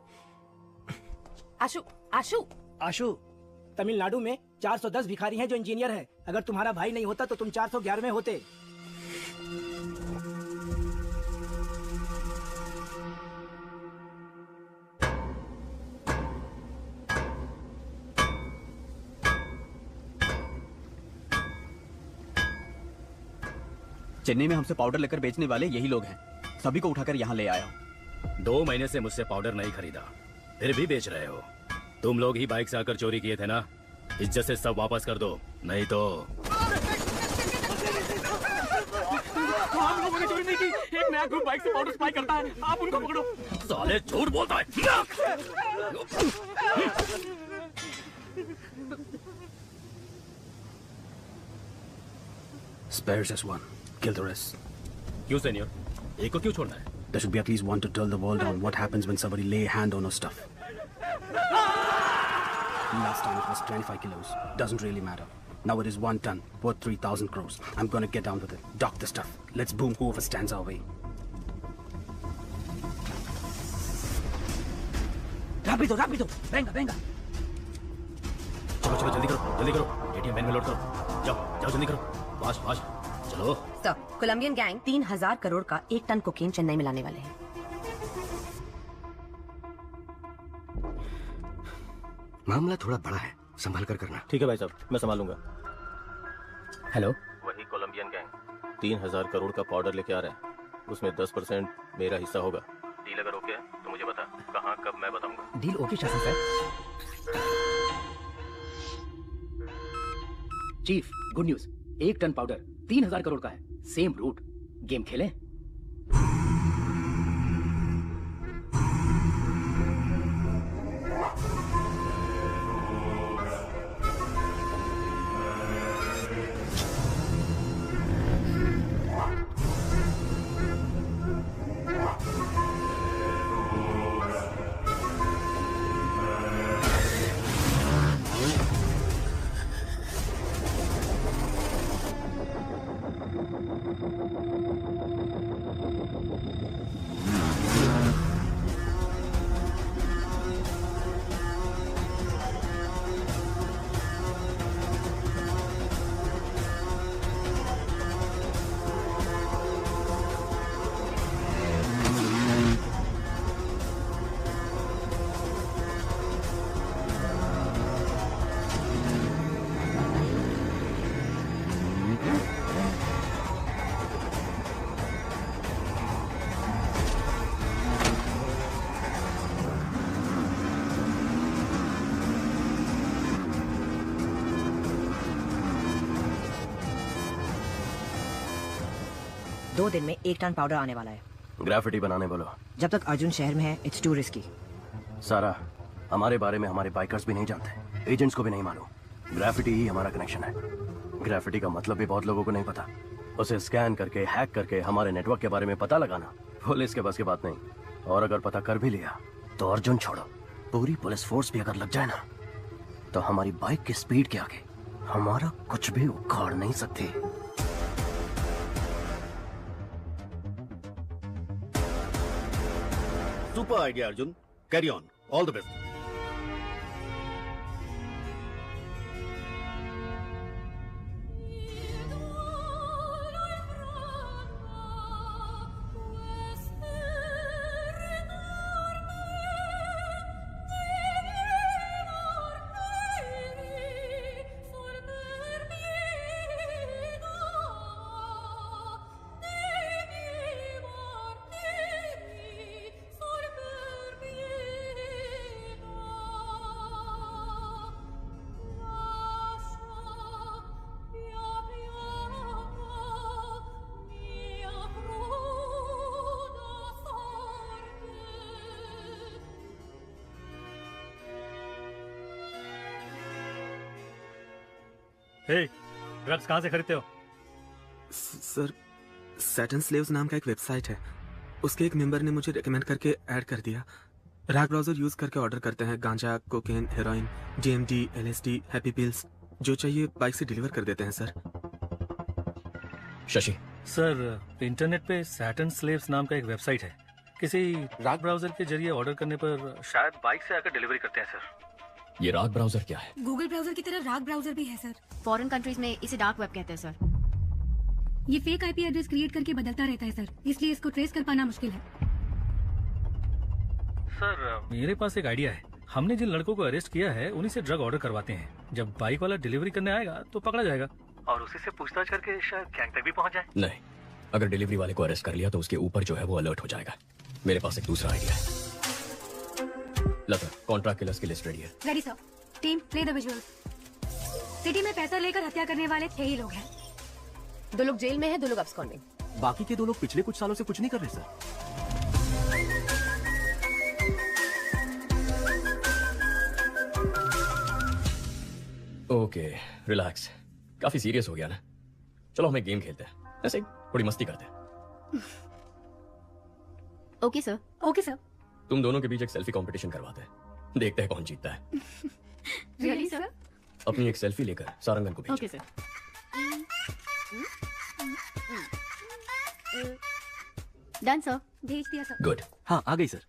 S18: आशु, आशु,
S3: आशु, तमिलनाडु में 410 भिखारी हैं जो इंजीनियर हैं। अगर तुम्हारा भाई नहीं होता तो तुम 411 होते।
S6: चेन्नई में हमसे पाउडर लेकर बेचने वाले यही लोग हैं। सभी को उठाकर यहाँ ले आया हूँ।
S7: 2 महीने से मुझसे पाउडर नहीं खरीदा, फिर भी बेच रहे हो। तुम लोग ही बाइक से आकर चोरी किए थे ना? इज्जत से सब वापस कर दो, नहीं तो।
S2: हम लोगों ने चोरी नहीं की। एक नया ग्रुप बाइक से पाउडर सप्लाई करता है, आप उनको पकड़ो।
S7: साले झूठ बोलता है। Spares us one, kill the rest. क्यों सीनियर? एक को क्यों छोड़ना है?
S9: There should be at least one to tell the world on what happens when somebody lay a hand on our stuff. Last time it was 25 kilos. Doesn't really matter. Now it is 1 ton, worth 3,000 crores. I'm gonna get down with it. Dock the stuff. Let's boom whoever stands our way.
S3: Rápido, rápido. Venga, venga.
S7: चलो चलो जल्दी करो, जल्दी करो। ATM van में load करो। जाओ जाओ जल्दी करो। फास्ट फास्ट चलो।
S18: सर, कोलंबियन गैंग 3,000 करोड़ का 1 टन कोकेन चेन्नई में लाने वाले हैं।
S22: मामला थोड़ा बड़ा है, संभाल कर करना।
S17: ठीक है भाई साहब, मैं संभालूंगा।
S11: हेलो,
S7: वही कोलंबियन गैंग 3,000 करोड़ का पाउडर लेके आ रहा है। उसमें 10% मेरा हिस्सा होगा। डील अगर ओके है तो मुझे बता, कहाँ कब मैं बताऊंगा।
S11: Deal okay Shasan sir. Chief, good news, 1 ton powder 3,000 crore का है। Same root. गेम खेलें?
S18: दो दिन में 1 टन पाउडर आने वाला है।
S24: ग्राफिटी बनाने बोलो।
S18: जब तक अर्जुन शहर में है, इट्स टू रिस्की।
S24: सारा, हमारे बारे में हमारे बाइकर्स भी नहीं जानते, एजेंट्स को भी नहीं मालूम। ग्राफिटी ही हमारा कनेक्शन है। ग्राफिटी का मतलब भी बहुत लोगों को नहीं पता। उसे स्कैन करके, हैक करके हमारे नेटवर्क के बारे में पता लगाना पुलिस के बस की बात नहीं। और अगर पता कर भी लिया तो अर्जुन छोड़ो, पूरी पुलिस फोर्स भी अगर लग जाए ना, तो हमारी बाइक की स्पीड के आगे हमारा कुछ भी उखाड़ नहीं सकती।
S22: Super idea Arjun, carry on, all the best.
S15: Drugs कहाँ से खरीदते हो?
S13: सर, सैटन स्लेव्स नाम का एक वेबसाइट है, उसके एक मेंबर ने मुझे रेकमेंड करके ऐड कर दिया। रैग ब्राउजर यूज करके ऑर्डर करते हैं। गांजा, cocaine, heroin, DMD, LSD, happy pills, जो चाहिए बाइक से डिलीवर कर देते हैं सर।
S5: शशि
S15: सर, इंटरनेट पे सैटन स्लेव्स नाम का एक वेबसाइट है। किसी रैग ब्राउजर के जरिए ऑर्डर करने पर शायद बाइक से आकर डिलीवरी करते हैं सर।
S5: ये राग ब्राउजर क्या है?
S8: गूगल ब्राउजर की तरह राग ब्राउजर भी है सर।
S23: फॉरेन कंट्रीज में इसे डार्क वेब कहते हैं सर।
S8: ये फेक IP एड्रेस क्रिएट करके बदलता रहता है सर, इसलिए इसको ट्रेस कर पाना मुश्किल है।
S15: सर, मेरे पास एक आइडिया है। हमने जिन लड़कों को अरेस्ट किया है उन्हीं से ड्रग ऑर्डर करवाते हैं। जब बाइक वाला डिलीवरी करने आएगा तो पकड़ा जाएगा और उसी से पूछताछ करके शायद गैंग तक भी पहुंच जाए।
S5: नहीं, अगर डिलीवरी वाले को अरेस्ट कर लिया तो उसके ऊपर जो है वो अलर्ट हो जाएगा। मेरे पास एक दूसरा आइडिया है। लता, कॉन्ट्रैक्ट किलर्स की लिस्ट रेडी है।
S8: Ready sir. Team, play the visuals. City में पैसा लेकर हत्या करने वाले 6 ही लोग हैं।
S18: 2 लोग जेल में हैं, 2 लोग अब्सकॉन्डिंग।
S17: बाकी के 2 लोग पिछले कुछ सालों से कुछ नहीं कर रहे सर।
S5: Okay, relax. काफी सीरियस हो गया ना। चलो हम एक गेम खेलते हैं, ऐसे ही थोड़ी मस्ती करते हैं।
S23: Okay sir.
S8: Okay sir.
S5: तुम दोनों के बीच एक सेल्फी कंपटीशन करवाते हैं, देखते हैं कौन जीतता है।
S8: Really sir?
S5: अपनी एक सेल्फी लेकर सारंगन को भेजो।
S23: Okay sir. Done sir.
S8: भेज दिया सर।
S5: गुड।
S7: हाँ आ गई सर।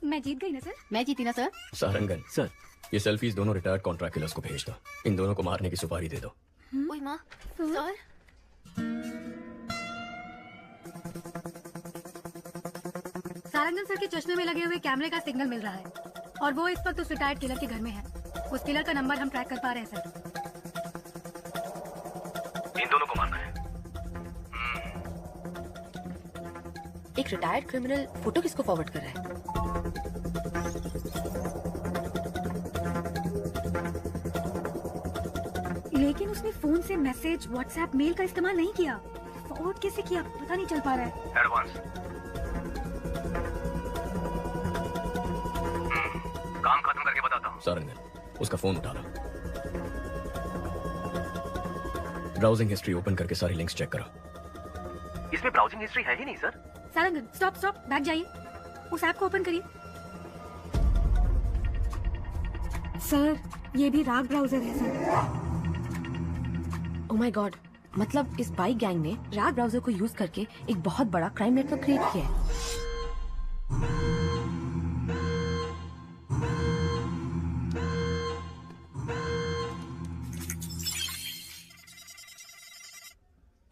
S8: मैं जीत गई ना सर?
S23: मैं जीती ना सर?
S5: सारंगन
S7: सर,
S5: ये सेल्फीज दोनों रिटायर्ड कॉन्ट्रैक्ट किलर्स को भेज दो। इन दोनों को मारने की सुपारी दे दो।
S23: ओए माँ, सर।
S8: सारंगन सर के चश्मे में लगे हुए कैमरे का सिग्नल मिल रहा है और वो इस वक्त उस रिटायर्ड किलर के घर में है। उस किलर का नंबर हम ट्रैक कर पा रहे हैं सर।
S24: इन दोनों को मारना है।
S18: एक रिटायर्ड क्रिमिनल फोटो किसको फॉरवर्ड कर रहा है?
S8: लेकिन उसने फोन से मैसेज, व्हाट्सएप, मेल का इस्तेमाल नहीं किया। फॉरवर्ड कैसे किया पता नहीं चल पा रहा है।
S24: एडवांस। काम खत्म करके बताता हूँ।
S5: सारंगन, उसका फोन उठा लो। ब्राउजिंग हिस्ट्री ओपन करके सारी लिंक्स चेक करो।
S24: इसमें ब्राउजिंग हिस्ट्री है ही नहीं sir.
S8: Sarangan, stop stop, back जाइए। उस ऐप को ओपन करिए। सर, ये भी राग ब्राउजर है सर।
S18: ओह माय गॉड, मतलब इस बाइक गैंग ने राग ब्राउजर को यूज करके एक बहुत बड़ा क्राइम नेटवर्क क्रिएट किया है।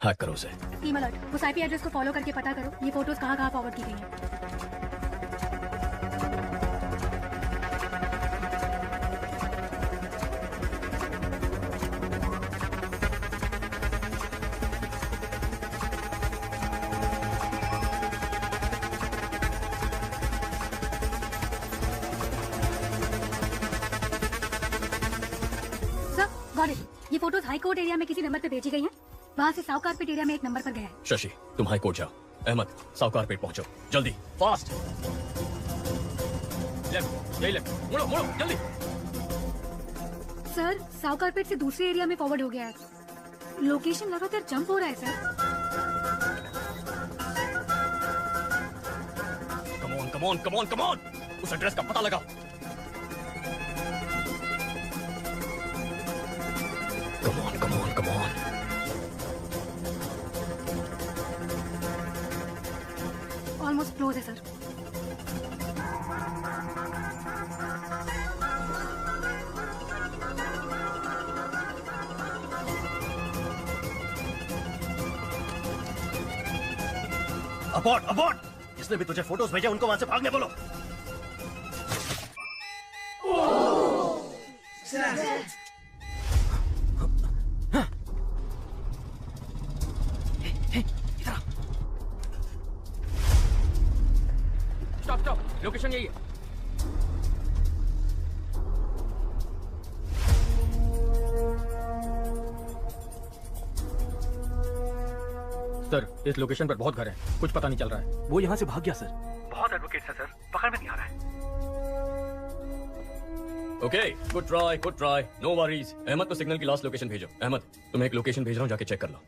S5: हैक करो उसे।
S8: टीम अलर्ट, उस आईपी एड्रेस को फॉलो करके पता करो ये फोटोज कहाँ फॉरवर्ड की गई हैं। Sir, got it. ये फोटोज हाई कोर्ट एरिया में किसी नंबर पे भेजी गई हैं। वहाँ से साउकारपेट एरिया में एक नंबर पर गया है।
S5: शशि, तुम हाई कोर्ट जाओ। अहमद, साउकारपेट पहुंचो, जल्दी, फास्ट। लेफ्ट, यही लेफ्ट, मुड़ो मुड़ो, जल्दी।
S8: सर, साउकारपेट से दूसरे एरिया में फॉरवर्ड हो गया है। लोकेशन लगातार जंप हो रहा है sir.
S5: Come on, come on, come on, come on. उस एड्रेस का पता लगाओ। Come on, come on, come on.
S8: Almost close है सर।
S24: Abort, abort. जिसने भी तुझे फोटोज भेजे उनको वहां से भागने बोलो।
S5: स्टॉप स्टॉप, लोकेशन यही है।
S1: सर, इस लोकेशन पर बहुत घर हैं, कुछ पता नहीं चल रहा है।
S7: वो यहाँ से भाग गया सर।
S1: बहुत एडवोकेट्स हैं सर, पकड़ में नहीं आ रहा है।
S5: Okay, good try, no worries. Ahmed को सिग्नल की लास्ट लोकेशन भेजो। अहमद, तुम्हें एक लोकेशन भेज रहा हूँ, जाके चेक कर लो।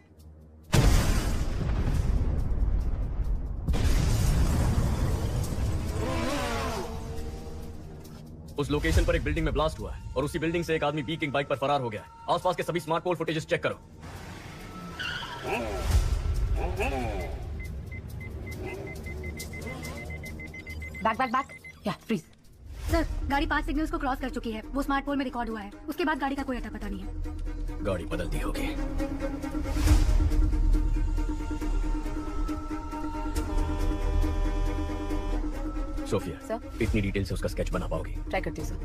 S5: उस लोकेशन पर एक बिल्डिंग में ब्लास्ट हुआ है और उसी बिल्डिंग से एक आदमी बी किंग बाइक पर फरार हो गया है। आसपास के सभी स्मार्ट पोल फुटेजेस चेक करो।
S18: बैक या फ्रीज।
S8: सर, गाड़ी 5 सिग्नल्स को क्रॉस कर चुकी है। वो स्मार्ट पोल में रिकॉर्ड हुआ है। उसके बाद गाड़ी का कोई अता पता नहीं है।
S5: गाड़ी बदलती होगी। Sophia,
S18: sir?
S5: इतनी डिटेल से उसका स्केच बना पाओगी?
S18: ट्राई करती हूँ सर।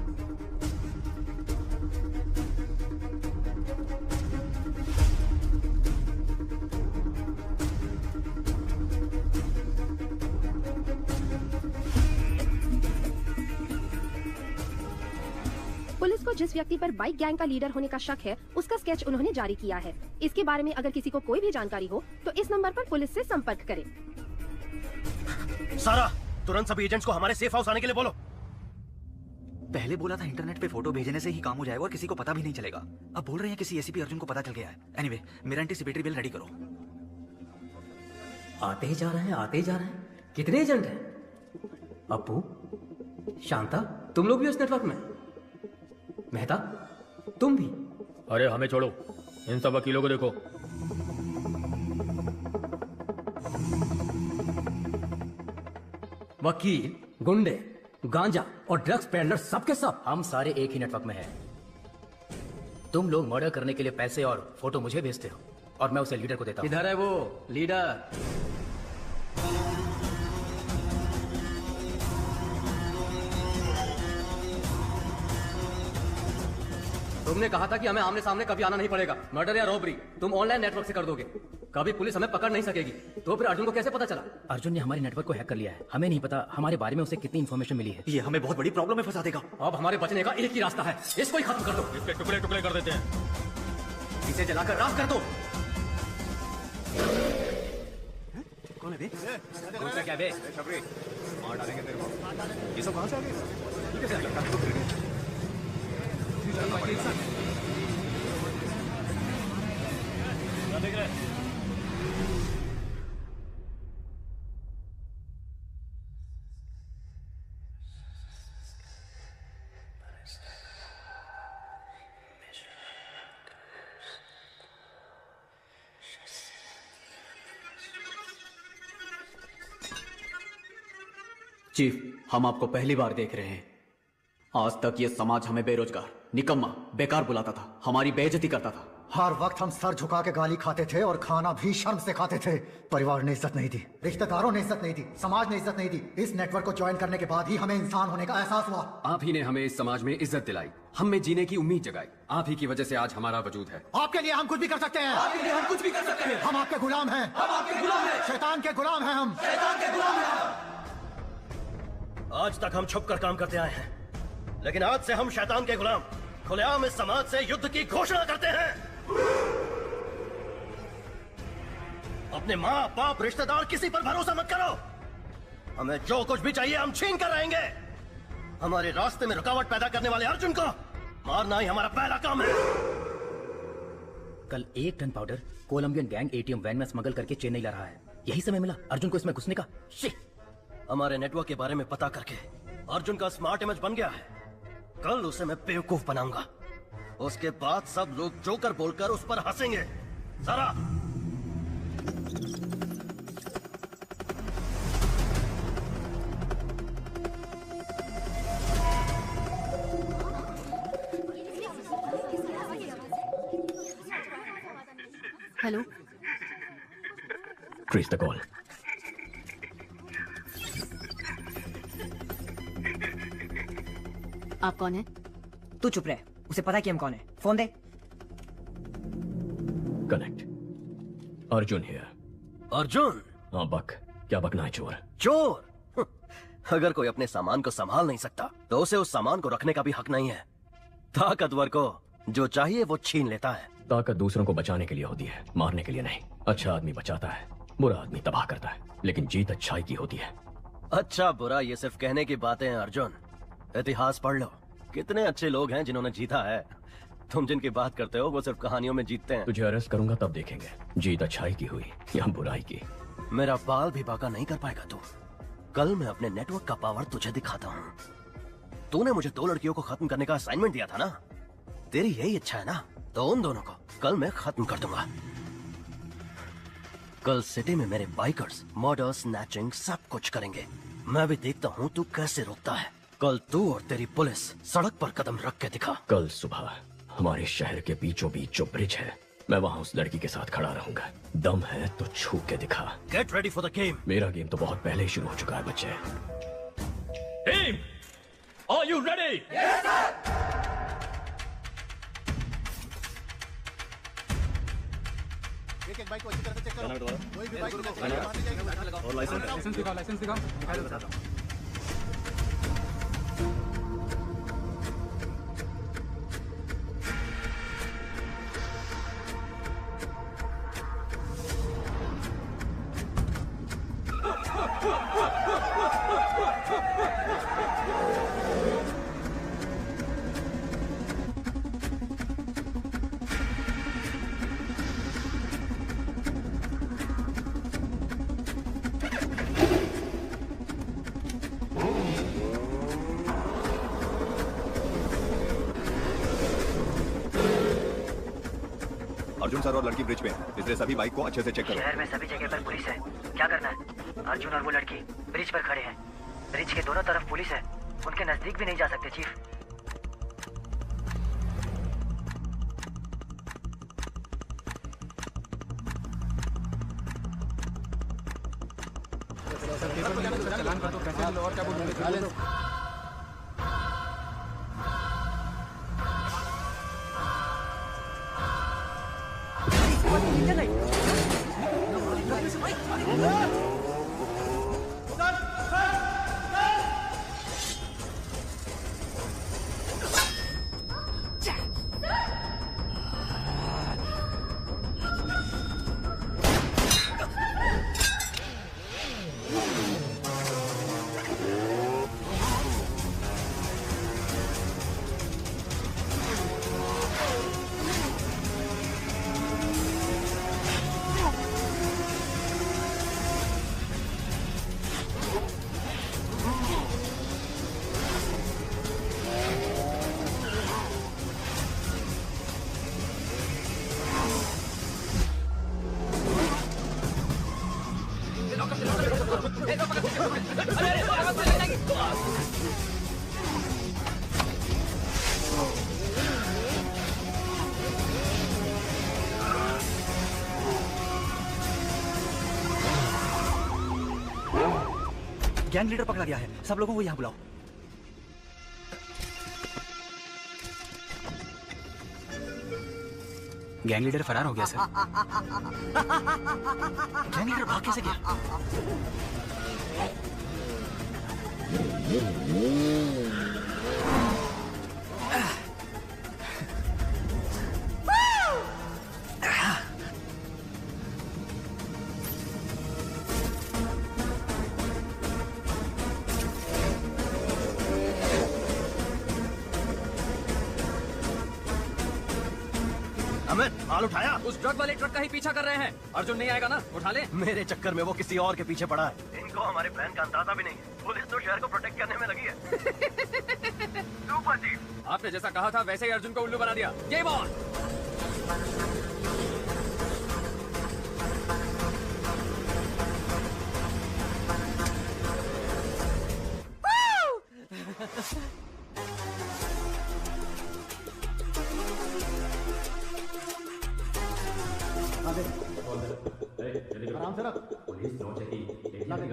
S14: पुलिस को जिस व्यक्ति पर बाइक गैंग का लीडर होने का शक है, उसका स्केच उन्होंने जारी किया है। इसके बारे में अगर किसी को कोई भी जानकारी हो तो इस नंबर पर पुलिस से संपर्क करें।
S24: सारा, तुरंत सभी एजेंट्स को हमारे सेफ हाउस आने के लिए बोलो।
S1: पहले बोला था इंटरनेट पे फोटो भेजने से ही काम हो जाएगा और किसी को पता भी नहीं चलेगा। अब बोल रहे हैं किसी एसीपी अर्जुन को पता चल गया है। एनीवे, मेरा एंटीसिपेटरी बिल रेडी करो।
S19: आते ही जा रहे हैं, कितने एजेंट हैं?
S11: अपू, शांता, तुम लोग भी उस नेटवर्क में? मेहता, तुम भी?
S5: अरे हमें छोड़ो, इन सब वकीलों को देखो।
S11: वकील, गुंडे, गांजा और ड्रग्स पेडलर सबके सब हम सारे एक ही नेटवर्क में हैं। तुम लोग मर्डर करने के लिए पैसे और फोटो मुझे भेजते हो और मैं उसे लीडर को देता हूं।
S6: किधर है वो लीडर? तुमने कहा था कि हमें आमने सामने कभी आना नहीं पड़ेगा। मर्डर या रॉबरी तुम ऑनलाइन नेटवर्क से कर दोगे, कभी पुलिस हमें पकड़ नहीं सकेगी। तो फिर अर्जुन को कैसे पता चला?
S11: अर्जुन ने हमारे नेटवर्क को हैक कर लिया है। हमें नहीं पता हमारे बारे में उसे कितनी इन्फॉर्मेशन मिली है।
S1: ये हमें बहुत बड़ी प्रॉब्लम में फंसा देगा।
S11: अब हमारे बचने का एक ही रास्ता है, इसको ही खत्म कर दो।
S5: इसके टुकड़े टुकड़े कर देते हैं,
S11: इसे जलाकर राख कर दो।
S17: कौन है बे?
S11: कौन सा क्या बे?
S17: मार डालेंगे तेरे को। ये सब कहां से आ गए?
S5: देख रहे?
S6: चीफ, हम आपको पहली बार देख रहे हैं। आज तक ये समाज हमें बेरोजगार, निकम्मा, बेकार बुलाता था, हमारी बेइज्जती करता था।
S10: हर वक्त हम सर झुका के गाली खाते थे और खाना भी शर्म से खाते थे। परिवार ने इज्जत नहीं दी, रिश्तेदारों ने इज्जत नहीं दी, समाज ने इज्जत नहीं दी। इस नेटवर्क को ज्वाइन करने के बाद ही हमें इंसान होने का एहसास हुआ।
S19: आप ही ने हमें इस समाज में इज्जत दिलाई, हम में जीने की उम्मीद जगाई। आप ही की वजह से आज हमारा वजूद है।
S10: आपके लिए हम कुछ भी कर सकते हैं।
S19: आपके लिए हम कुछ भी कर सकते हैं।
S10: हम आपके गुलाम हैं।
S19: हम आपके गुलाम हैं।
S10: शैतान के गुलाम हैं हम।
S19: शैतान के गुलाम हैं।
S24: आज तक हम छुप कर काम करते आए हैं, लेकिन आज से हम शैतान के गुलाम खुलेआम इस समाज से युद्ध की घोषणा करते हैं। अपने माँ बाप रिश्तेदार किसी पर भरोसा मत करो। हमें जो कुछ भी चाहिए हम छीन कर रहेंगे। हमारे रास्ते में रुकावट पैदा करने वाले अर्जुन को मारना ही हमारा पहला काम है।
S11: कल 1 ton powder Colombian gang ATM van में स्मगल करके चेन्नई ला रहा है। यही समय मिला अर्जुन को इसमें घुसने का।
S24: हमारे नेटवर्क के बारे में पता करके अर्जुन का स्मार्ट इमेज बन गया है। कल उसे मैं बेवकूफ बनाऊंगा। उसके बाद सब लोग जोकर बोलकर उस पर हंसेंगे। जरा
S23: हेलो,
S5: ट्रेस द कॉल।
S23: आप कौन है?
S20: तू चुप रहे, उसे पता है कि हम कौन है। Phone they.
S5: Connect. Arjun here.
S24: Arjun?
S5: हाँ बक, क्या बकना है चोर?
S24: चोर? अगर कोई अपने सामान को संभाल नहीं सकता तो उसे उस सामान को रखने का भी हक नहीं है। ताकतवर को जो चाहिए वो छीन लेता है।
S5: ताकत दूसरों को बचाने के लिए होती है, मारने के लिए नहीं। अच्छा आदमी बचाता है, बुरा आदमी तबाह करता है, लेकिन जीत अच्छाई की होती है।
S24: अच्छा बुरा ये सिर्फ कहने की बातें हैं अर्जुन। इतिहास पढ़ लो, कितने अच्छे लोग हैं जिन्होंने जीता है। तुम जिनकी बात करते हो वो सिर्फ कहानियों में जीतते हैं।
S5: तुझे अरेस्ट करूंगा तब देखेंगे जीत अच्छाई की हुई या बुराई की।
S24: मेरा बाल भी बाका नहीं कर पाएगा तू। कल मैं अपने नेटवर्क का पावर तुझे दिखाता हूँ। तूने मुझे 2 लड़कियों को खत्म करने का असाइनमेंट दिया था ना, तेरी यही इच्छा है ना, तो उन दोनों को कल मैं खत्म कर दूंगा। कल सिटी में मेरे बाइकर्स मर्डर, स्नैचिंग सब कुछ करेंगे। मैं भी देखता हूँ तू कैसे रोकता है। कल तू और तेरी पुलिस सड़क पर कदम रख के दिखा।
S5: कल सुबह हमारे शहर के बीचों बीच जो ब्रिज है, मैं वहाँ उस लड़की के साथ खड़ा रहूंगा। दम है तो छू के दिखा।
S24: Get ready for the game.
S5: मेरा गेम तो बहुत पहले ही शुरू हो चुका है बच्चे। Team, are you ready?
S2: Yes sir.
S10: एक बाइक को अच्छी तरह से चेक करो। कोई भी बाइक को
S17: और लाइसेंस दिखाओ, लाइसेंस दिखाओ। दिखाई दो बताता हूं।
S4: अर्जुन सर और लड़की ब्रिज पे, इसलिए सभी बाइक को अच्छे से चेक करो।
S20: शहर में सभी जगह पर पुलिस है, क्या करना है? अर्जुन और वो लड़की ब्रिज पर खड़े हैं। ब्रिज के दोनों तरफ पुलिस है, उनके नजदीक भी नहीं जा सकते चीफ।
S9: चलान कर दो, पैसे लो और क्या बोलूं?
S1: गैंग लीडर पकड़ा गया है, सब लोगों को यहाँ बुलाओ।
S9: गैंग लीडर फरार हो गया सर।
S1: गैंग लीडर भाग कैसे गया?
S24: माल उठाया?
S6: उस ट्रक वाले ट्रक का ही पीछा कर रहे हैं। अर्जुन नहीं आएगा ना? उठा ले।
S24: मेरे चक्कर में वो किसी और के पीछे पड़ा है। इनको हमारे प्लान का अंदाजा भी नहीं है। पुलिस तो शहर को प्रोटेक्ट करने में लगी है। सुपर चीफ,
S6: आपने जैसा कहा था वैसे ही अर्जुन को उल्लू बना दिया। Game on.
S17: आराम से रख। पुलिस नोट चेकी गाड़ी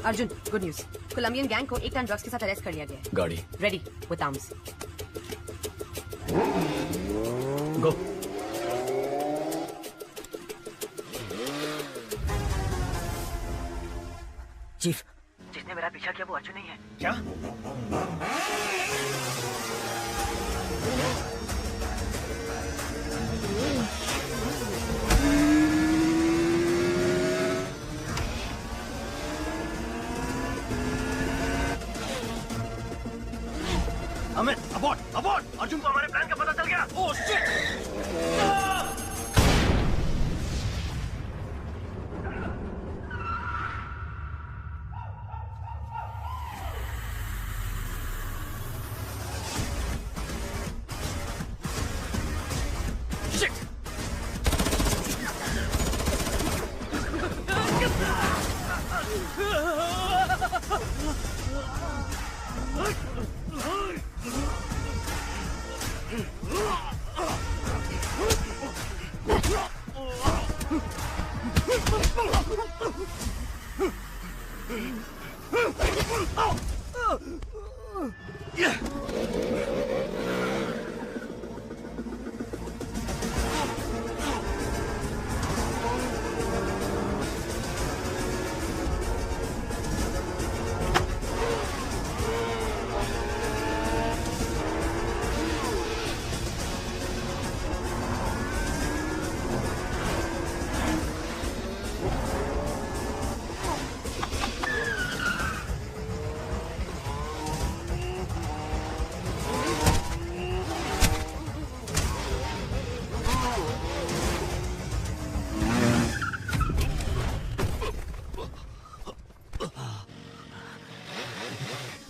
S18: Arjun, good news. Colombian gang को 1 टन ड्रग्स के साथ अरेस्ट कर लिया गया है।
S5: गाड़ी
S18: ready with arms.
S5: Go.
S20: Chief, जिसने मेरा पीछा किया वो अर्जुन नहीं है।
S24: क्या? Amit, abort, abort! अर्जुन को हमारे प्लान का पता चल गया। Oh shit!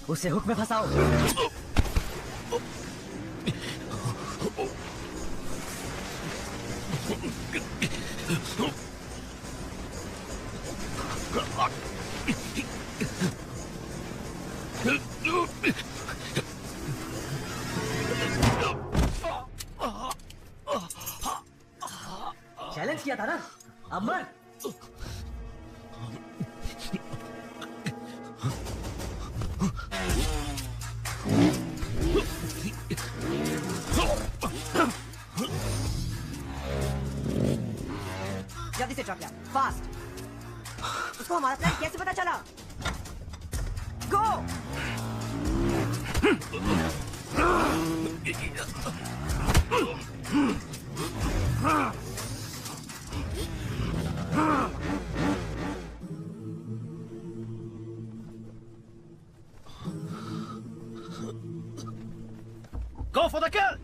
S20: उसे हुक में फंसाओ। चैलेंज किया था ना, अब मर। जल्दी से ट्रक ला, फास्ट। उसको हमारा प्लान कैसे पता चला? गो।
S7: Go for the kill!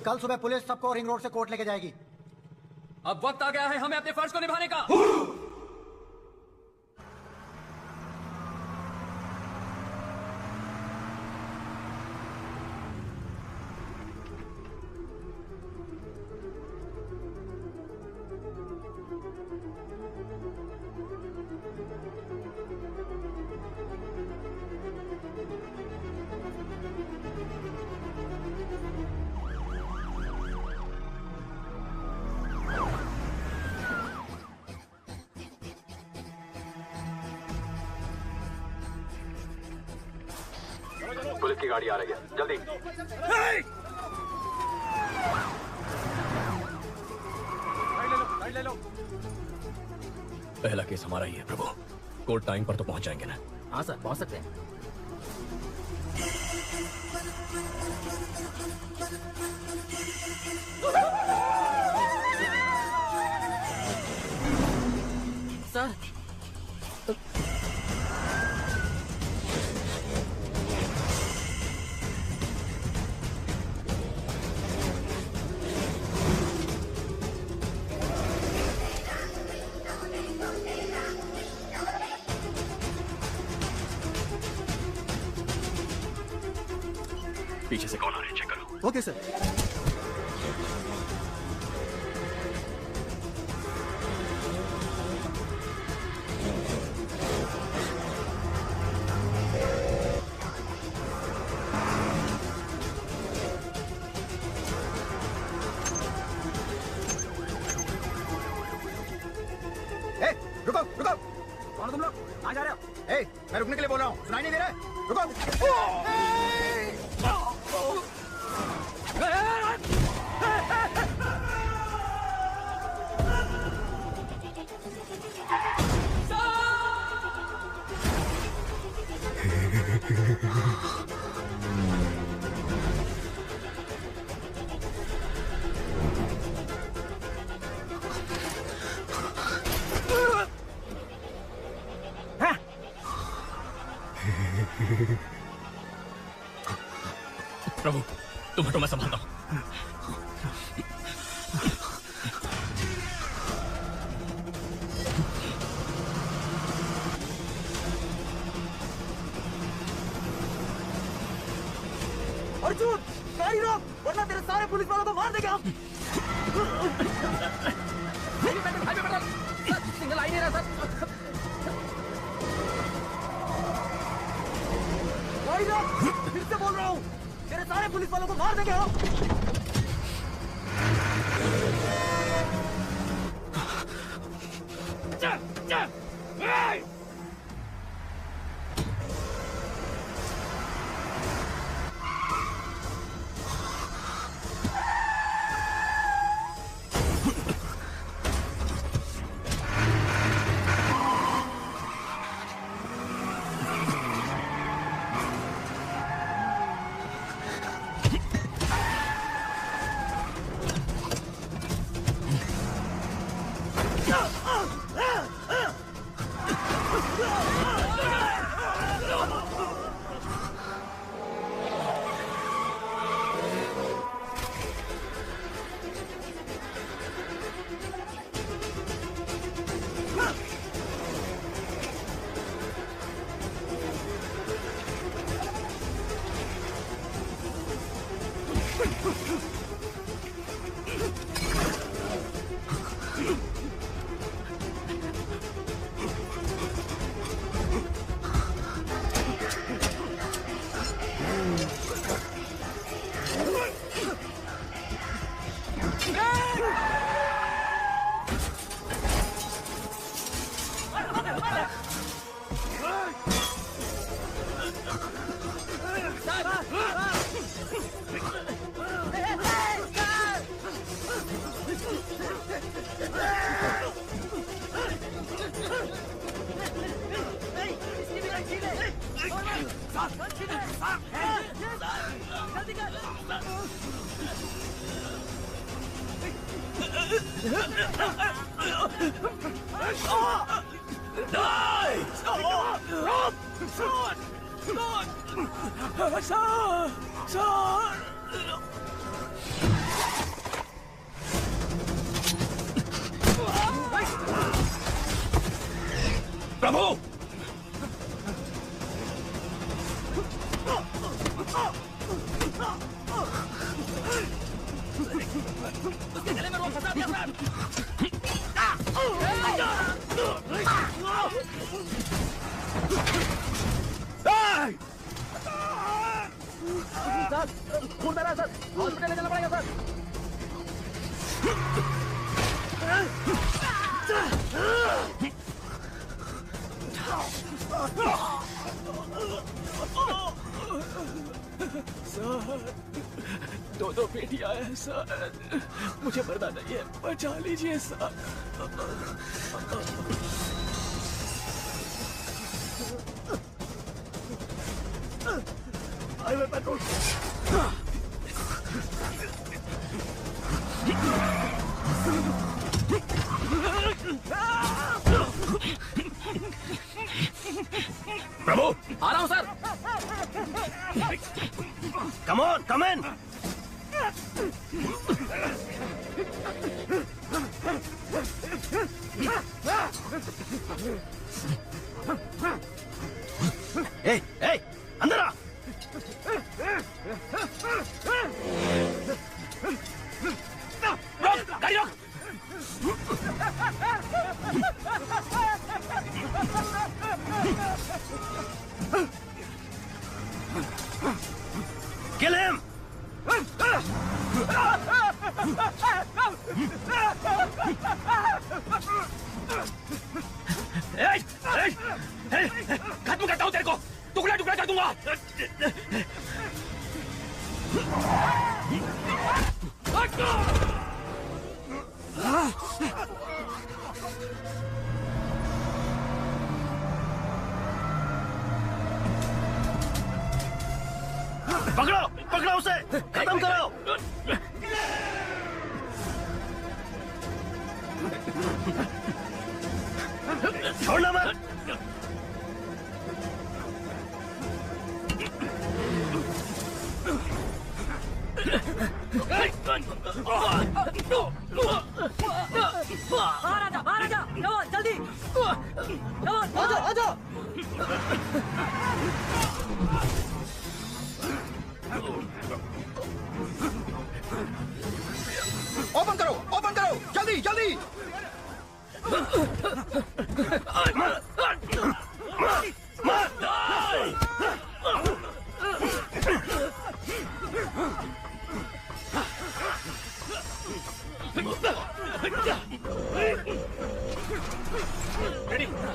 S10: कल सुबह पुलिस सबको रिंग रोड से कोर्ट लेके जाएगी।
S6: अब वक्त आ गया है हमें अपने फर्ज को निभाने का।
S19: पुलिस की गाड़ी आ रही है, जल्दी।
S6: ले लो।
S5: पहला केस हमारा ही है प्रभु। कोर्ट टाइम पर तो पहुंच जाएंगे ना?
S11: हाँ सर, पहुंच सकते हैं।
S20: सर
S5: पीछे से कौन आ रहा है, चेक करो।
S13: Okay sir.
S3: मैं रुकने के लिए बोल रहा हूँ, सुनाई नहीं दे रहा है? रुको।
S5: प्रभु तुम हटो, मैं संभालता हूँ।
S3: अर्जुन, गाड़ी रोक, वरना तेरे सारे पुलिस वालों को मार देंगे हम।
S6: सिग्नल आ ही नहीं रहा सर।
S3: गाड़ी रोक, फिर से बोल रहा हूँ, तेरे सारे पुलिस वालों को मार देंगे हम।
S5: प्रभु
S6: उसके गले में रोक फंसा दिया सर। खून बह रहा है सर, हॉस्पिटल ले जाना पड़ेगा सर।
S5: सर दो बेटियां हैं सर, मुझे मरना नहीं है, बचा लीजिए सर। हाईवे पेट्रोल
S6: प्रभु आ रहा हूं सर।
S24: कम ऑन, कम इन। ए, ए, अंदर आ।
S6: रोक, गाड़ी रोक।
S24: Kill him!
S5: खत्म करता हूँ तेरे को, टुकड़ा टुकड़ा कर दूंगा।
S24: पकड़ो पकड़ो उसे, खत्म करो। छोड़ना मत।
S3: बाहर आ जा, कमॉन जल्दी, कमॉन आ जाओ।
S24: ओपन करो जल्दी जल्दी।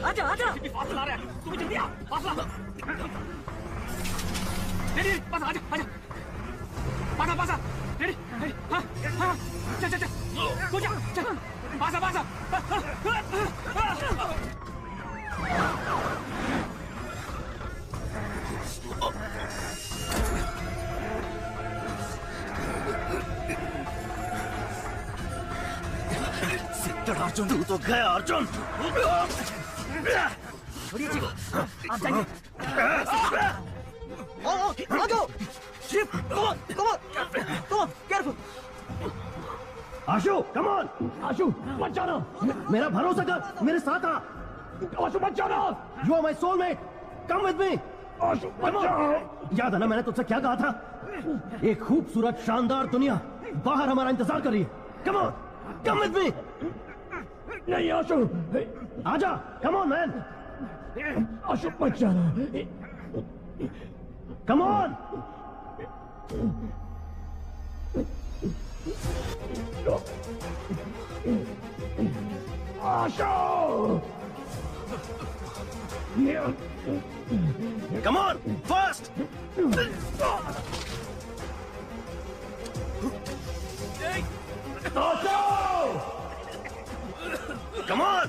S3: आजा आजा,
S5: फासला आ रहा है, तू भी जल्दी आ, फासला। रेडी, पास आजा आजा, पासा पासा, रेडी, हाँ हाँ, चल चल चल, तू जा, चल, पासा पासा।
S24: अर्जुन तू तो गया अर्जुन।
S3: छोड़िए जी, आप जाइए। आ जाओ, Shiv, come on, careful.
S24: Ashu come on, Ashu मत जाना, मेरा भरोसा कर, मेरे साथ आ। आशु मत जाना, you are my soulmate, come with me. Ashu मत जाओ। याद है ना मैंने तुझसे क्या कहा था? एक खूबसूरत शानदार दुनिया बाहर हमारा इंतजार कर रही है। कम ऑन, कम विद मी। नहीं आशु, आजा, कम ऑन मैन। आशु मत जाना, come on. Asho! Come on, fast! Asho! Come on!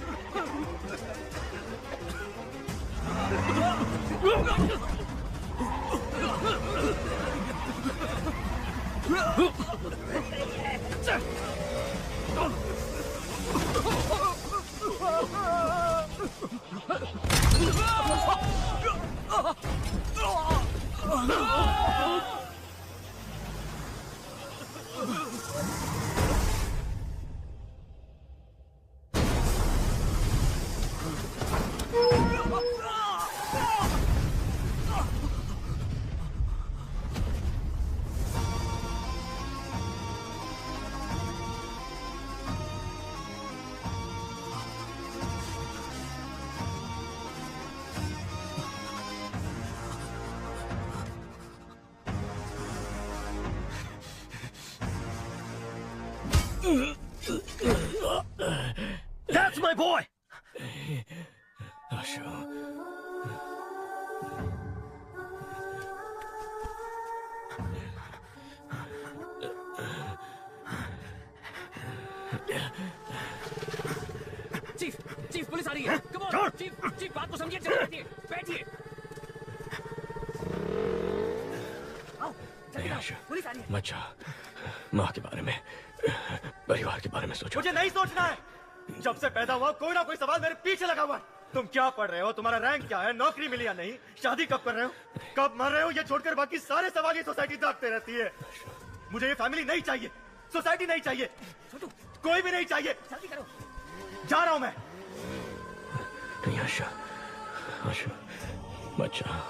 S24: That's my boy!
S5: Chief police आ रही है। कम ऑन चीफ बात को समझिए, चलिए बैठिए बैठिए।
S3: पुलिस आ रही है।
S5: मत जा, माँ के बारे में, परिवार के बारे में सोचो।
S12: मुझे नहीं सोचना है। जब से पैदा हुआ कोई ना कोई सवाल मेरे पीछे लगा हुआ है। तुम क्या पढ़ रहे हो, तुम्हारा रैंक क्या है, नौकरी मिली या नहीं, शादी कब कर रहे हो, कब मर रहे हो, ये छोड़कर बाकी सारे सवाल ये सोसाइटी दागते रहती है। मुझे ये फैमिली नहीं चाहिए, सोसाइटी नहीं चाहिए, कोई भी नहीं चाहिए।
S3: जल्दी करो,
S12: जा रहा हूं मैं।
S5: नहीं आशा, आशा मत जा।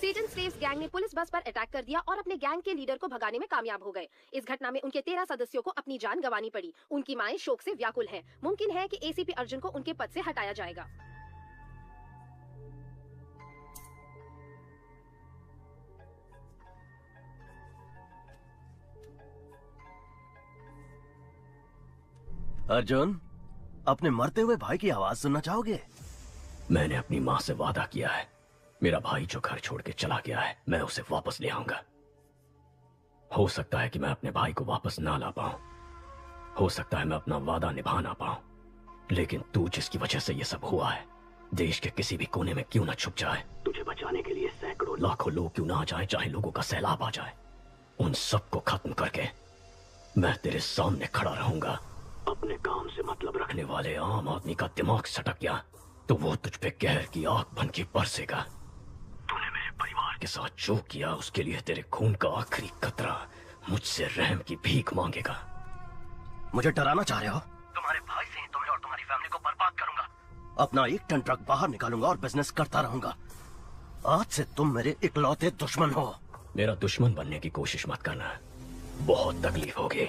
S14: सेजन स्लेव्स गैंग ने पुलिस बस पर अटैक कर दिया और अपने गैंग के लीडर को भगाने में कामयाब हो गए। इस घटना में उनके 13 सदस्यों को अपनी जान गंवानी पड़ी। उनकी माएं शोक से व्याकुल हैं। मुमकिन है कि एसीपी अर्जुन को उनके पद से हटाया जाएगा।
S24: अर्जुन, अपने मरते हुए भाई की आवाज सुनना चाहोगे?
S5: मैंने अपनी माँ से वादा किया है, मेरा भाई जो घर छोड़ के चला गया है मैं उसे वापस ले आऊंगा। हो सकता है कि मैं अपने भाई को वापस ना ला पाऊं, हो सकता है मैं अपना वादा निभा ना पाऊं, लेकिन तू जिसकी वजह से ये सब हुआ है, देश के किसी भी कोने में क्यों ना छुप जाए, तुझे बचाने के लिए सैकड़ों लाखों लोग क्यों ना आ जाए, चाहे लोगों का सैलाब आ जाए, उन सबको खत्म करके मैं तेरे सामने खड़ा रहूंगा। अपने काम से मतलब रखने वाले आम आदमी का दिमाग सटक गया तो वो तुझ पे कहर की आग बन के बरसेगा। तूने मेरे परिवार के साथ जो किया उसके लिए तेरे खून का आखिरी कतरा मुझसे रहम की भीख मांगेगा।
S24: मुझे डराना चाह रहे हो? तुम्हारे भाई से ही तुम्हें और तुम्हारी फैमिली को बर्बाद करूंगा। अपना 1 टन ट्रक बाहर निकालूंगा और बिजनेस करता रहूंगा। आज से तुम मेरे इकलौते दुश्मन हो।
S5: मेरा दुश्मन बनने की कोशिश मत करना, बहुत तकलीफ होगी।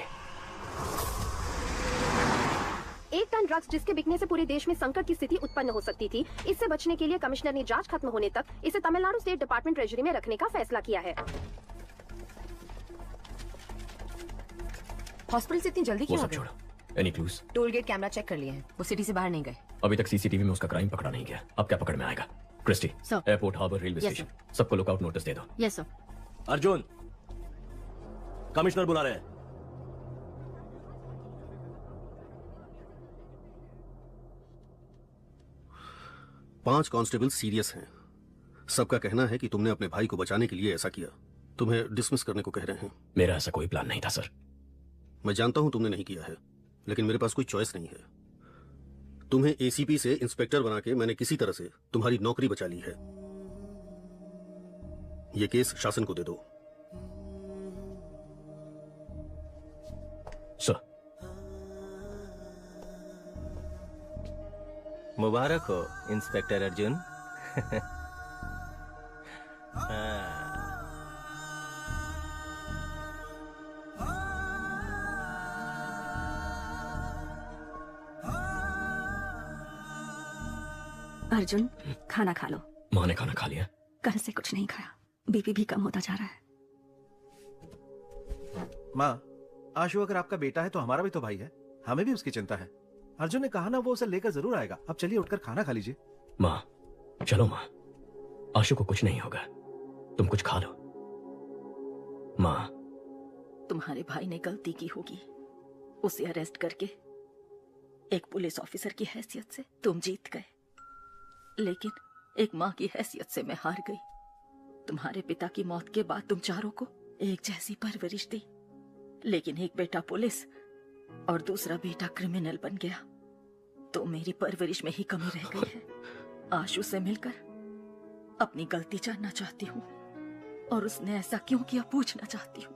S14: 1 टन ड्रग्स जिसके बिकने से पूरे देश में संकट की स्थिति उत्पन्न हो सकती थी, इससे बचने के लिए कमिश्नर ने जांच खत्म होने तक इसे तमिलनाडु स्टेट डिपार्टमेंट ट्रेजरी में रखने का फैसला किया है।
S18: हॉस्पिटल से इतनी जल्दी
S5: वो
S18: क्यों आ
S5: सब
S18: गए?
S5: छोड़ो, any clues?
S18: Toll gate camera check कर लिए हैं, वो सिटी से बाहर नहीं गए।
S5: अभी तक सीसीटीवी में उसका क्राइम पकड़ा नहीं गया, अब क्या पकड़ में आएगा? Christy, airport, harbour, railway
S23: Yes,
S5: station, सबको लुकआउट नोटिस दे दो।
S23: Yes sir.
S17: अर्जुन, कमिश्नर बुला रहे हैं।
S15: पांच कांस्टेबल सीरियस हैं। सबका कहना है कि तुमने अपने भाई को बचाने के लिए ऐसा किया। तुम्हें डिसमिस करने को कह रहे हैं।
S5: मेरा ऐसा कोई प्लान नहीं था सर।
S15: मैं जानता हूं तुमने नहीं किया है, लेकिन मेरे पास कोई चॉइस नहीं है। तुम्हें एसीपी से इंस्पेक्टर बना के मैंने किसी तरह से तुम्हारी नौकरी बचा ली है। यह केस शासन को दे दो।
S5: सर।
S16: मुबारक हो इंस्पेक्टर अर्जुन।
S8: अर्जुन, खाना खा लो।
S5: माँ ने खाना खा लिया?
S8: कल से कुछ नहीं खाया, बीपी भी कम होता जा रहा है।
S21: माँ, आशु अगर आपका बेटा है तो हमारा भी तो भाई है, हमें भी उसकी चिंता है। अर्जुन ने कहा ना वो उसे लेकर जरूर आएगा। अब चलिए उठकर खाना खा लीजिए।
S5: माँ, चलो माँ, आशु को कुछ नहीं होगा, तुम कुछ खा लो। माँ,
S8: तुम्हारे भाई ने गलती की होगी, उसे अरेस्ट करके एक पुलिस ऑफिसर की हैसियत से तुम जीत गए, लेकिन एक माँ की हैसियत से मैं हार गई। तुम्हारे पिता की मौत के बाद तुम चारों को एक जैसी परवरिश दी, लेकिन एक बेटा पुलिस और दूसरा बेटा क्रिमिनल बन गया, तो मेरी परवरिश में ही कमी रह गई है। आशु से मिलकर अपनी गलती जानना चाहती हूँ और उसने ऐसा क्यों किया पूछना चाहती हूँ।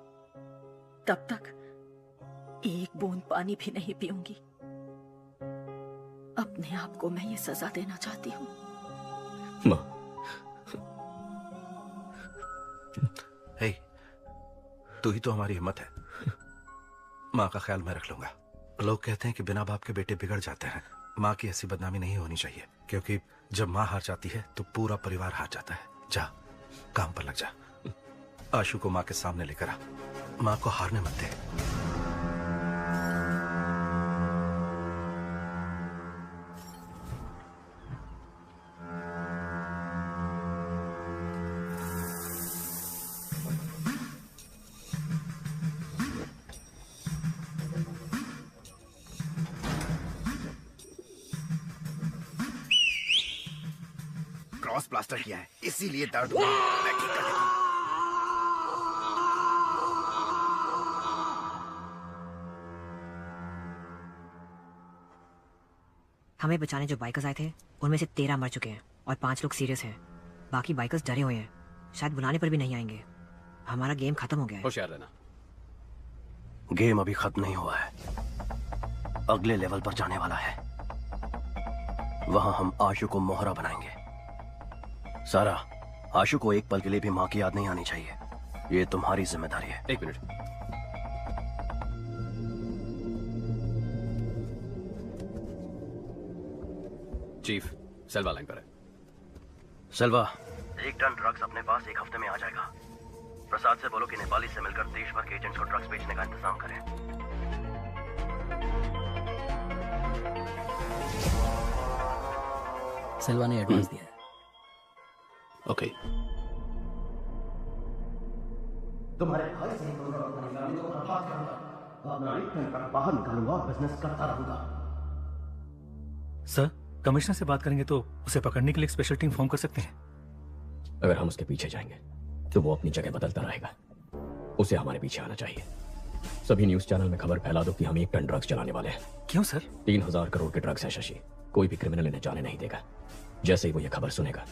S8: तब तक एक बूंद पानी भी नहीं पीऊंगी। अपने आप को मैं ये सजा देना चाहती हूँ।
S5: माँ,
S21: हे, तू ही तो हमारी हिम्मत है। माँ का ख्याल मैं रख लूंगा। लोग कहते हैं कि बिना बाप के बेटे बिगड़ जाते हैं। माँ की ऐसी बदनामी नहीं होनी चाहिए, क्योंकि जब माँ हार जाती है तो पूरा परिवार हार जाता है। जा, काम पर लग जा। आशु को माँ के सामने लेकर आ। माँ को हारने मत दे।
S22: क्रॉस प्लास्टर किया है, इसीलिए दर्द हुआ। मैं ठीक कर देता हूं।
S18: हमें बचाने जो बाइकर्स आए थे उनमें से 13 मर चुके हैं और 5 लोग सीरियस हैं। बाकी बाइकर्स डरे हुए हैं, शायद बुलाने पर भी नहीं आएंगे। हमारा गेम खत्म हो गया है।
S5: होशियार रहना।
S24: गेम अभी खत्म नहीं हुआ है, अगले लेवल पर जाने वाला है। वहां हम आशु को मोहरा बनाएंगे। सारा, आशु को एक पल के लिए भी मां की याद नहीं आनी चाहिए। ये तुम्हारी जिम्मेदारी है।
S5: एक मिनट। चीफ, सेल्वा लाइन पर है।
S24: सेल्वा, 1 टन ड्रग्स अपने पास 1 हफ्ते में आ जाएगा। प्रसाद से बोलो कि नेपाली से मिलकर देश भर के एजेंट्स को ड्रग्स बेचने का इंतजाम करें।
S1: सिल्वा ने एडवांस दिया है।
S15: ओके।
S24: तुम्हारे भाई से निकालने को बर्बाद करूंगा, अपना रिटर्न कर बाहर निकालूंगा और बिजनेस करता रहूंगा।
S2: सर, कमिश्नर से बात करेंगे तो उसे पकड़ने के लिए एक स्पेशल टीम फॉर्म कर सकते हैं।
S5: अगर हम उसके पीछे जाएंगे तो वो अपनी जगह बदलता रहेगा। उसे हमारे पीछे आना चाहिए। सभी न्यूज चैनल में खबर फैला दो कि हम 1 टन ड्रग्स चलाने वाले हैं।
S2: क्यों सर?
S5: 3000 करोड़ के ड्रग्स हैं शशि। कोई भी क्रिमिनल इन्हें जाने नहीं देगा। जैसे ही वो ये खबर सुनेगा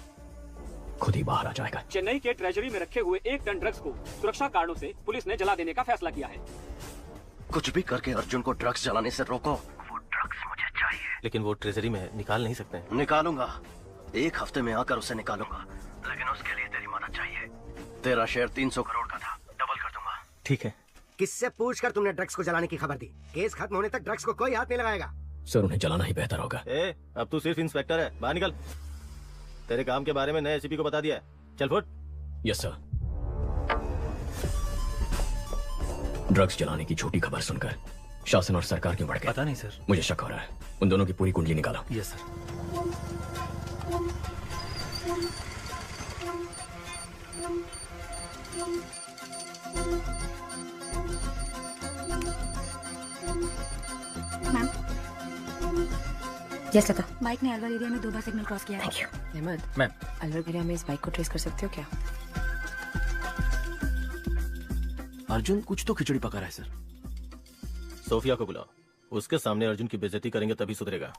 S5: खुद ही बाहर आ जाएगा।
S4: चेन्नई के ट्रेजरी में रखे हुए 1 टन ड्रग्स को सुरक्षा कारणों से पुलिस ने जला देने का फैसला किया है।
S24: कुछ भी करके अर्जुन को ड्रग्स जलाने से रोको। वो ड्रग्स मुझे चाहिए।
S7: लेकिन वो ट्रेजरी में निकाल नहीं सकते।
S24: निकालूंगा, 1 हफ्ते में आकर उसे निकालूंगा, लेकिन उसके लिए तेरी मदद चाहिए। तेरा शेयर 300 करोड़ का था, डबल कर दूंगा।
S7: ठीक है।
S9: किससे पूछकर तुमने ड्रग्स को जलाने की खबर दी? केस खत्म होने तक ड्रग्स को कोई हाथ नहीं लगाएगा।
S5: सर, उन्हें जलाना ही बेहतर होगा।
S7: अब तू सिर्फ इंस्पेक्टर है, बाहर निकल। तेरे काम के बारे में नए एसीपी को बता दिया है। चल फुट।
S5: Yes sir. ड्रग्स जलाने की झूठी खबर सुनकर शासन और सरकार क्यों बढ़ गए?
S2: पता नहीं सर।
S5: मुझे शक हो रहा है। उन दोनों की पूरी कुंडली निकालो।
S2: Yes sir.
S25: मैम,
S26: यस लता।
S25: बाइक ने अलवर एरिया में 2 बार सिग्नल क्रॉस किया है।
S26: Thank you.
S27: Ahmed,
S2: ma'am,
S27: Alwar area में इस बाइक को ट्रेस कर सकते हो क्या?
S7: अर्जुन कुछ तो खिचड़ी पका रहा है सर। सोफिया को बुलाओ। उसके सामने अर्जुन की बेइज्जती करेंगे तभी सुधरेगा।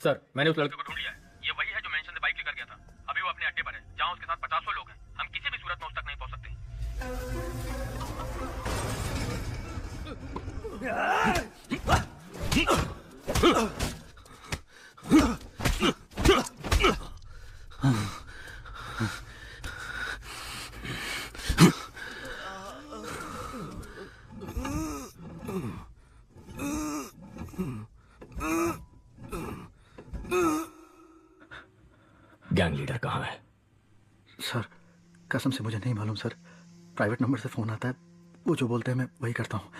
S28: सर, मैंने उस लड़के को ढूंढ लिया है। ये वही है जो मेंशन से बाइक लेकर गया था। अभी वो अपने अड्डे पर है, जहां उसके साथ 50 लोग हैं। हम किसी भी सूरत में उस तक नहीं पहुंच सकते।
S5: गैंग लीडर कहाँ है?
S10: सर, कसम से मुझे नहीं मालूम सर। प्राइवेट नंबर से फोन आता है, वो जो बोलते हैं मैं वही करता हूँ।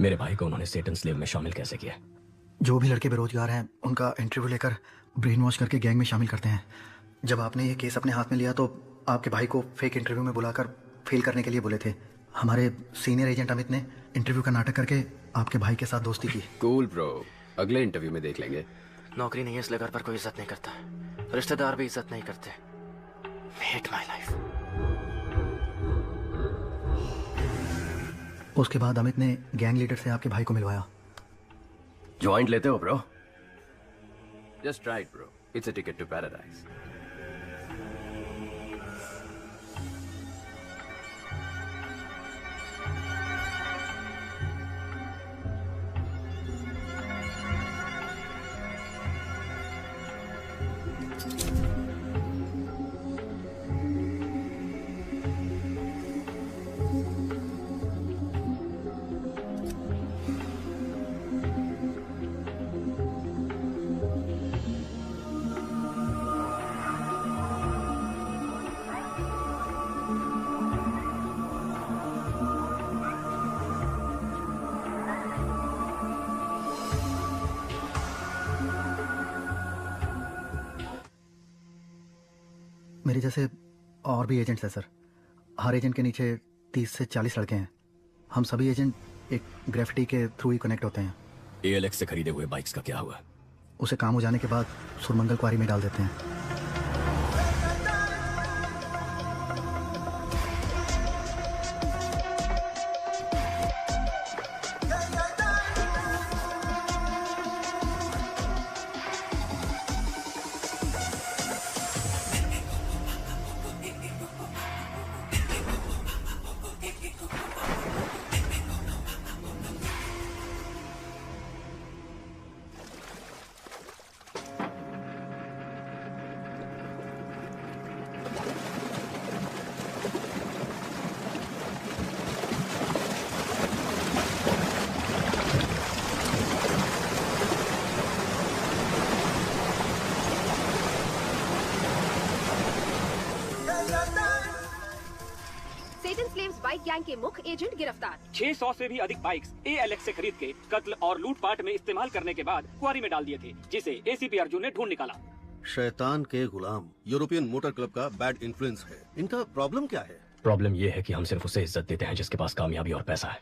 S5: मेरे भाई को उन्होंने सेटन स्लेव में शामिल कैसे किया?
S10: जो भी लड़के बेरोजगार हैं उनका इंटरव्यू लेकर ब्रेन वॉश करके गैंग में शामिल करते हैं। जब आपने ये केस अपने हाथ में लिया तो आपके भाई को फेक इंटरव्यू में बुलाकर फेल करने के लिए बोले थे। हमारे सीनियर एजेंट अमित ने इंटरव्यू का नाटक करके आपके भाई के साथ दोस्ती की।
S19: कूल ब्रो, अगले इंटरव्यू में देख लेंगे।
S24: नौकरी नहीं है इसलिए घर पर कोई इज्जत नहीं करता, रिश्तेदार भी इज्जत नहीं करते। Hate my life.
S10: उसके बाद अमित ने गैंग लीडर से आपके भाई को मिलवाया।
S24: ज्वाइंट लेते हो bro?
S19: Just try it bro, it's a ticket to paradise.
S10: मेरे जैसे और भी एजेंट्स हैं सर। हर एजेंट के नीचे 30 से 40 लड़के हैं। हम सभी एजेंट एक ग्रेफिटी के थ्रू ही कनेक्ट होते हैं।
S5: ALX से खरीदे हुए बाइक्स का क्या हुआ?
S10: उसे काम हो जाने के बाद सुरमंगल क्वारी में डाल देते हैं।
S14: सेटन स्लेव्स बाइक गैंग के मुख्य एजेंट गिरफ्तार।
S4: 600 से भी अधिक बाइक्स ALX से खरीद के कत्ल और लूटपाट में इस्तेमाल करने के बाद क्वारी में डाल दिए थे, जिसे ACP अर्जुन ने ढूंढ निकाला।
S15: शैतान के गुलाम यूरोपियन मोटर क्लब का बैड इन्फ्लुएंस है। इनका प्रॉब्लम क्या है?
S5: प्रॉब्लम ये है कि हम सिर्फ उसे इज्जत देते हैं जिसके पास कामयाबी और पैसा है।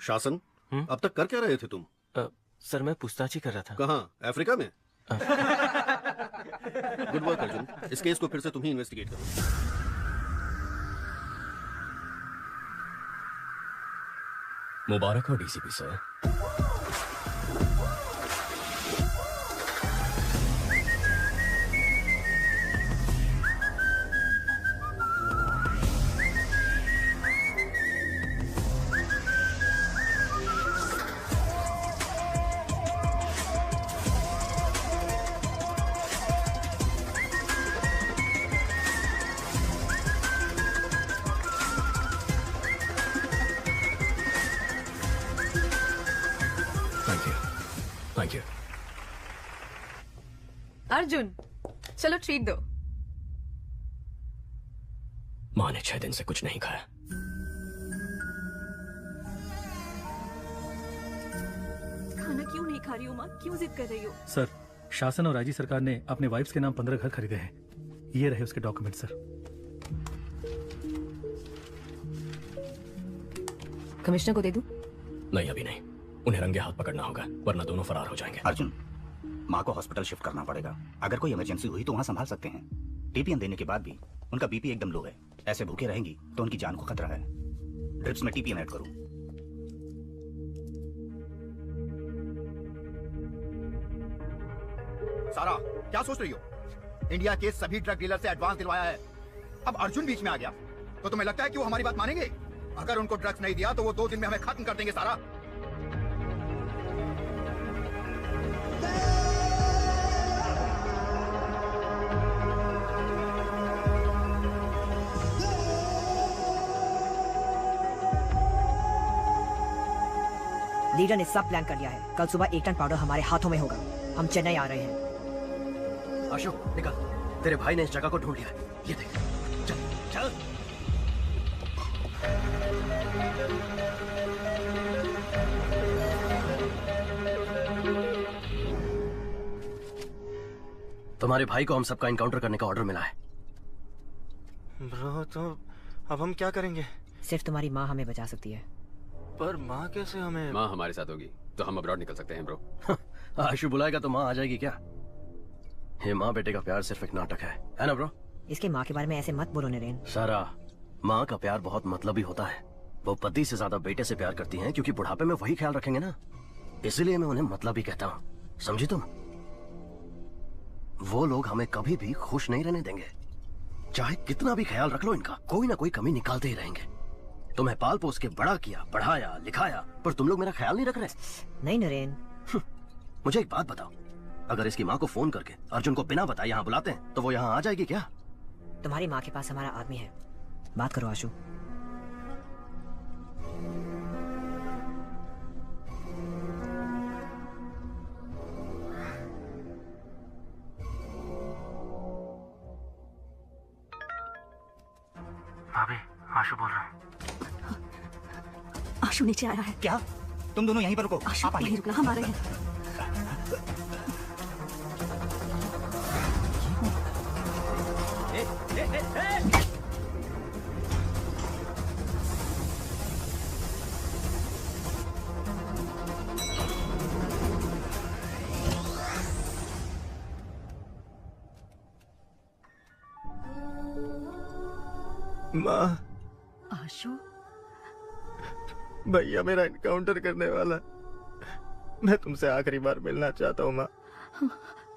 S15: शासन, अब तक कर क्या रहे थे तुम?
S16: सर मैं पूछताछ ही कर रहा था।
S15: कहाँ? अफ्रीका में? गुड वर्क अर्जुन, इस केस को फिर से तुम ही इन्वेस्टिगेट करो।
S5: मुबारक हो DCP sir. Thank you.
S1: Arjun, चलो ट्रीट दो।
S5: माँ ने 6 दिन से कुछ नहीं खाया।
S1: खाना क्यों नहीं खा रही हो माँ? क्यों जिद कर रही हो?
S2: सर, शासन और राज्य सरकार ने अपने वाइफ्स के नाम 15 घर खरीदे हैं। ये रहे उसके डॉक्यूमेंट सर।
S1: कमिश्नर को दे दूं?
S5: नहीं, अभी नहीं। उन्हें रंगे हाथ पकड़ना होगा, वरना दोनों फरार हो जाएंगे।
S22: अर्जुन, माँ को हॉस्पिटल शिफ्ट करना पड़ेगा। अगर कोई इमरजेंसी हुई तो वहाँ संभाल सकते हैं। टीपीएन देने के बाद भी उनका बीपी एकदम लो है। ऐसे भूखे रहेंगी तो उनकी जान को खतरा है। ड्रिप्स में टीपीएन ऐड करूं। सारा, क्या सोच रही हो? इंडिया के सभी ड्रग डीलर से एडवांस दिलवाया है। अब अर्जुन बीच में आ गया तो तुम्हें लगता है कि वो हमारी बात मानेंगे? अगर उनको ड्रग्स नहीं दिया तो वो 2 दिन में हमें खत्म कर देंगे। सारा,
S18: लीडर ने सब प्लान कर लिया है। कल सुबह 1 टन पाउडर हमारे हाथों में होगा। हम चेन्नई आ रहे हैं।
S24: अशोक निकल, तेरे भाई ने इस जगह को ढूंढ लिया है। ये देख, चल चल। तुम्हारे भाई को हम सबका इनकाउंटर करने का ऑर्डर मिला है।
S16: ब्रो, तो अब हम क्या करेंगे?
S18: सिर्फ तुम्हारी माँ हमें बचा सकती है।
S16: पर माँ कैसे हमें?
S19: माँ हमारे साथ होगी तो हम अब्रॉड निकल सकते हैं ब्रो।
S24: आशु बुलाएगा तो माँ आ जाएगी क्या? ये माँ बेटे का प्यार सिर्फ एक नाटक है ना ब्रो?
S18: इसके माँ के बारे में ऐसे मत बोलो नरेन।
S24: सारा, माँ का प्यार बहुत मतलबी होता है। वो पति से ज्यादा बेटे से प्यार करती हैं क्योंकि बुढ़ापे में वही ख्याल रखेंगे ना। इसलिए मैं उन्हें मतलबी कहता हूँ, समझी तुम? वो लोग हमें कभी भी खुश नहीं रहने देंगे। चाहे कितना भी ख्याल रख लो इनका, कोई ना कोई कमी निकालते ही रहेंगे। तुम्हें पाल पोस के बड़ा किया, पढ़ाया, लिखाया, पर तुम लोग मेरा ख्याल नहीं रख रहे।
S18: नहीं नरेन।
S24: मुझे एक बात बताओ, अगर इसकी माँ को फोन करके अर्जुन को बिना बताए यहाँ बुलाते हैं तो वो यहाँ आ जाएगी क्या?
S18: तुम्हारी माँ के पास हमारा आदमी है, बात करो आशु।
S10: भाभी, आशु बोल रहा हूँ।
S1: आशु नीचे आया है।
S22: क्या? तुम दोनों यहीं पर रुको।
S1: आशु यहीं रुकना, हम आ रहे हैं।
S16: माँ,
S1: आशु,
S16: भैया मेरा इनकाउंटर करने वाला। मैं तुमसे आखिरी बार मिलना चाहता हूँ माँ।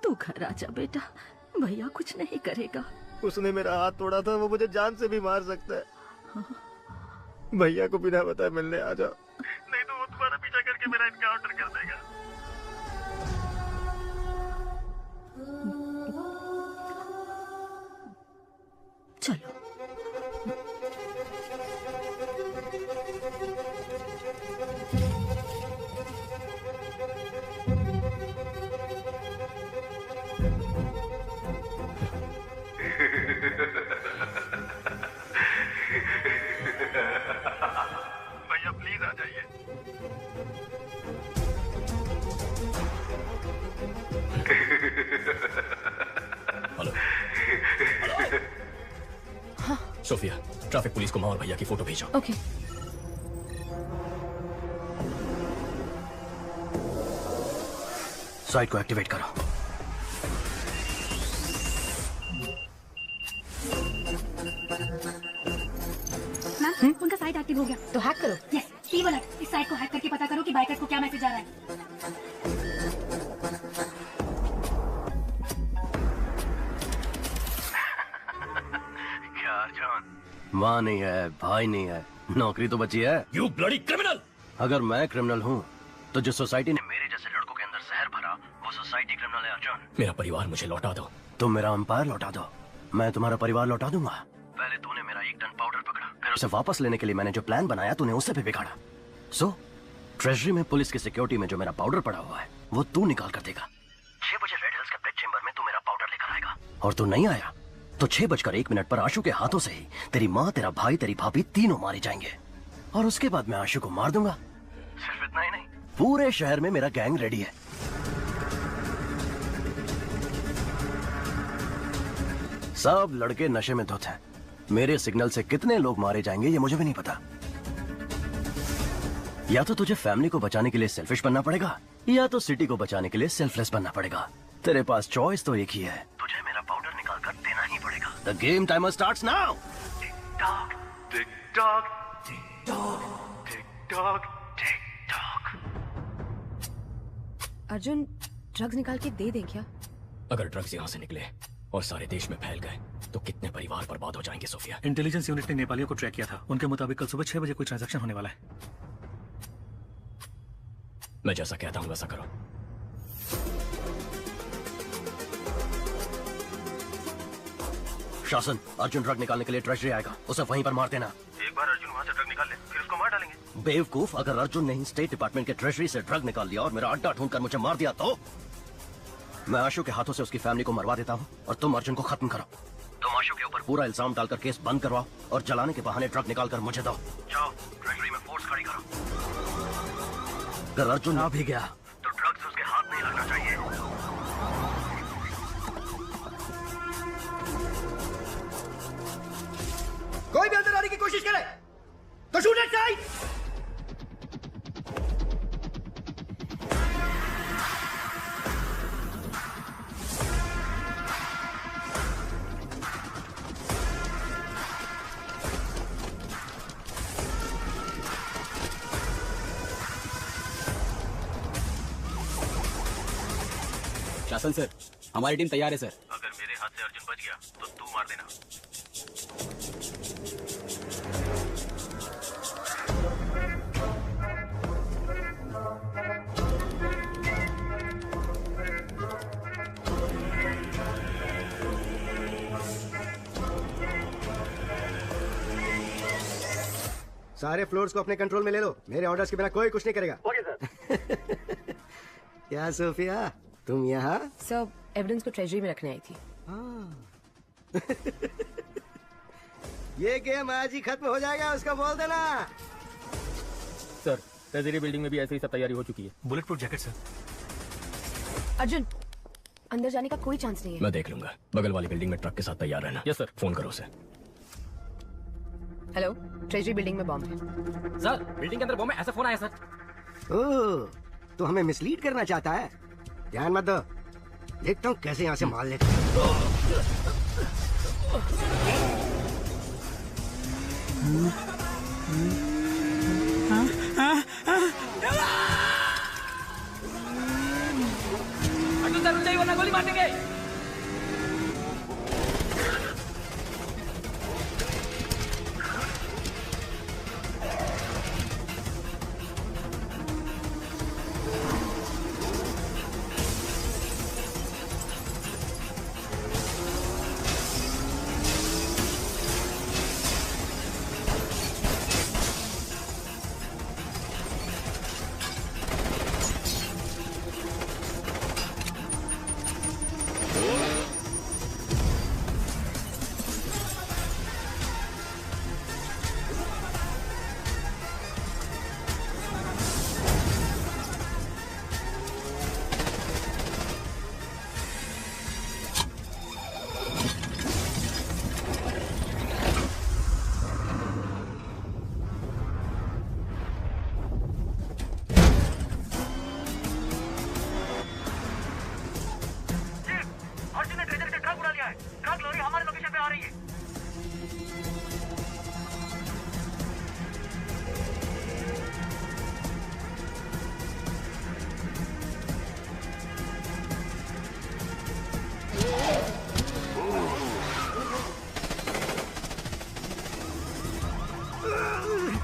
S8: तू घर आजा बेटा, भैया कुछ नहीं करेगा।
S16: उसने मेरा हाथ तोड़ा था, वो मुझे जान से भी मार सकता है। भैया को बिना बताए मिलने आ जाओ, नहीं तो वो तुम्हारा पीछा करके मेरा इनकाउंटर कर देगा।
S8: चलो।
S5: सोफिया, ट्रैफिक पुलिस को माँ और भैया की फोटो भेजो।
S27: ओके।
S24: साइट को एक्टिवेट करो।
S25: मैम, उनका साइट एक्टिव हो गया।
S27: तो हैक करो।
S25: यस, P1 इस साइट को हैक करके पता करो कि बाइकर्स को क्या मैसेज आ रहा है।
S24: क्या अर्जुन? माँ नहीं है, भाई नहीं है, नौकरी तो बची है।
S5: You bloody criminal!
S24: अगर मैं क्रिमिनल हूँ तो जो सोसाइटी ने मेरे जैसे लड़कों के अंदर जहर भरा, वो सोसाइटी क्रिमिनल है अर्जुन।
S5: मेरा परिवार मुझे लौटा दो।
S24: तुम मेरा एम्पायर लौटा दो, मैं तुम्हारा परिवार लौटा दूंगा। पहले तूने मेरा 1 टन पाउडर पकड़ा, फिर उसे वापस लेने के लिए मैंने जो प्लान बनाया तूने उससे भी बिगाड़ा। सो ट्रेजरी में पुलिस की सिक्योरिटी में जो मेरा पाउडर पड़ा हुआ है वो तू निकाल कर देगा। 6 बजे रेड हिल्स के ब्लड चेंबर में तू मेरा पाउडर लेकर आएगा, और तू नहीं आया तो 6:01 पर आशु के हाथों से ही तेरी माँ, तेरा भाई, तेरी भाभी तीनों मारे जाएंगे, और उसके बाद मैं आशु को मार दूंगा। सिर्फ इतना ही नहीं, पूरे शहर में मेरा गैंग रेडी है। सब लड़के नशे में धुत हैं। मेरे सिग्नल से कितने लोग मारे जाएंगे ये मुझे भी नहीं पता। या तो तुझे फैमिली को बचाने के लिए सेल्फिश बनना पड़ेगा, या तो सिटी को बचाने के लिए सेल्फलेस बनना पड़ेगा। तेरे पास चॉइस तो एक ही है, तुझे मेरा पाउडर निकाल कर देना ही पड़ेगा। The game timer starts now. Tick tock, tick tock, tick tock, tick tock, tick tock.
S27: Arjun, drugs निकाल के दे दें क्या?
S5: अगर ड्रग्स यहाँ से निकले और सारे देश में फैल गए तो कितने परिवार बर्बाद हो जाएंगे सोफिया।
S2: इंटेलिजेंस यूनिट ने नेपालियों को ट्रैक किया था। उनके मुताबिक कल सुबह 6 बजे कोई ट्रांजैक्शन होने वाला है।
S5: मैं जैसा कहता हूँ वैसा करो।
S24: शासन, अर्जुन ड्रग निकालने के लिए ट्रेजरी आएगा, उसे वहीं पर मार देना। एक बार अर्जुन वहाँ से ड्रग निकाल ले, फिर उसको मार डालेंगे। बेवकूफ, अगर अर्जुन ने स्टेट डिपार्टमेंट के ट्रेजरी से ड्रग निकाल लिया और मेरा अड्डा ढूंढकर मुझे मार दिया तो मैं आशु के हाथों से उसकी फैमिली को मरवा देता हूँ और तुम अर्जुन को खत्म करो। तुम आशु के ऊपर पूरा इल्जाम डालकर केस बंद करवाओ और जलाने के बहाने ड्रग निकाल कर मुझे दो। जाओ, ट्रेजरी में फोर्स खड़ी करो। अगर अर्जुन आ भी गया तो ड्रग्स उसके हाथ नहीं लगना चाहिए।
S9: कोई भी अंदर आने की कोशिश करे तो शूट एट साइड।
S4: शासन सर, हमारी टीम तैयार है सर।
S24: अगर मेरे हाथ से अर्जुन बच गया तो तू मार देना।
S9: सारे फ्लोर्स को अपने कंट्रोल में ले लो। मेरे ऑर्डर्स के बिना कोई कुछ नहीं करेगा।
S24: Okay sir.
S9: क्या सोफिया, तुम यहाँ?
S27: सर, एविडेंस को ट्रेजरी में रखने आई थी।
S9: ये गेम आज ही खत्म हो जाएगा, उसका बोल देना।
S28: सर, ट्रेजरी बिल्डिंग में भी ऐसे ही सब तैयारी हो चुकी है।
S2: Bullet proof jacket sir.
S27: Arjun, अंदर जाने का कोई चांस नहीं है।
S5: मैं देख लूंगा। बगल वाली बिल्डिंग में ट्रक के साथ तैयार रहना।
S28: Yes sir.
S5: फोन करो उसे।
S27: हेलो, ट्रेजरी बिल्डिंग में बॉम्ब है।
S28: सर, बिल्डिंग के अंदर बॉम्ब है, ऐसा फोन आया सर।
S9: ओह, तो हमें मिसलीड करना चाहता है। ध्यान मत दो, देखता हूँ कैसे यहाँ से मार लेता
S28: अर्जुन सर, ऊंचाई वरना गोली मार देंगे।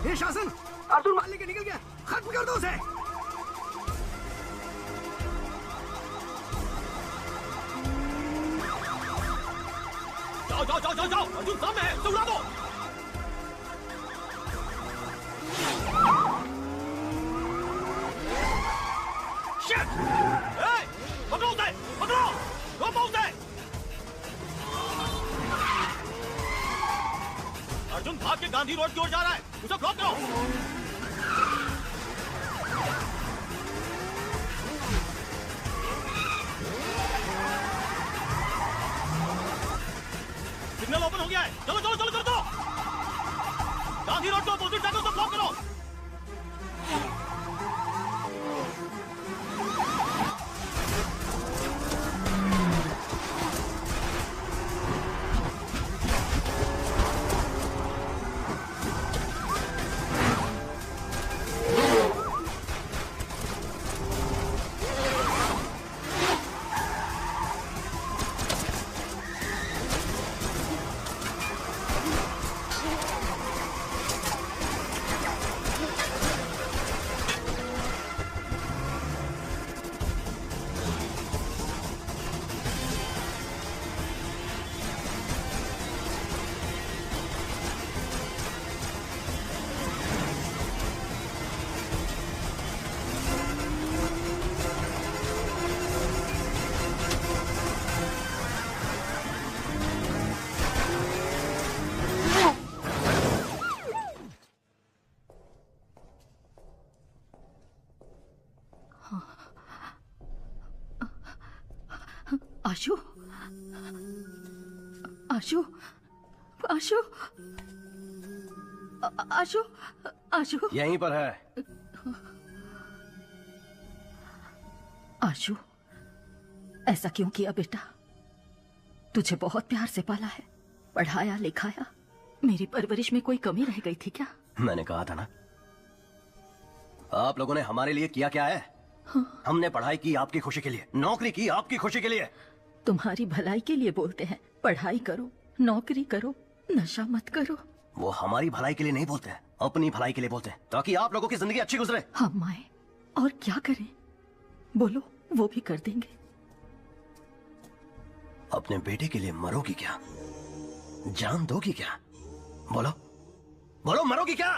S9: ये शासन अर्जुन मार लेके निकल गया, खत्म कर दो उसे।
S17: जाओ जाओ जाओ जाओ जाओ, अर्जुन सामने है, उसे उड़ा दो। Shit! Hey! पकड़ो उसे, पकड़ो, रोको उसे। अर्जुन भाग के गांधी रोड की ओर जा रहा है, उसे ब्लॉक करो। सिग्नल ओपन हो गया है, चलो चलो चलो चलो चलो। गांधी रोड को अपोजिट जाकर उसे ब्लॉक करो।
S8: आशु, आशु, आशु, आशु, आशु
S24: यहीं पर है।
S8: आशु, ऐसा क्यों किया बेटा? तुझे बहुत प्यार से पाला है, पढ़ाया लिखाया, मेरी परवरिश में कोई कमी रह गई थी क्या?
S24: मैंने कहा था ना, आप लोगों ने हमारे लिए किया क्या है? हाँ। हमने पढ़ाई की आपकी खुशी के लिए, नौकरी की आपकी खुशी के लिए।
S8: तुम्हारी भलाई के लिए बोलते हैं, पढ़ाई करो, नौकरी करो, नशा मत करो।
S24: वो हमारी भलाई के लिए नहीं बोलते हैं, अपनी भलाई के लिए बोलते हैं, ताकि आप लोगों की जिंदगी अच्छी गुजरे।
S8: हम आए और क्या करें? बोलो, वो भी कर देंगे।
S24: अपने बेटे के लिए मरोगी क्या? जान दोगी क्या? बोलो बोलो, मरोगी क्या?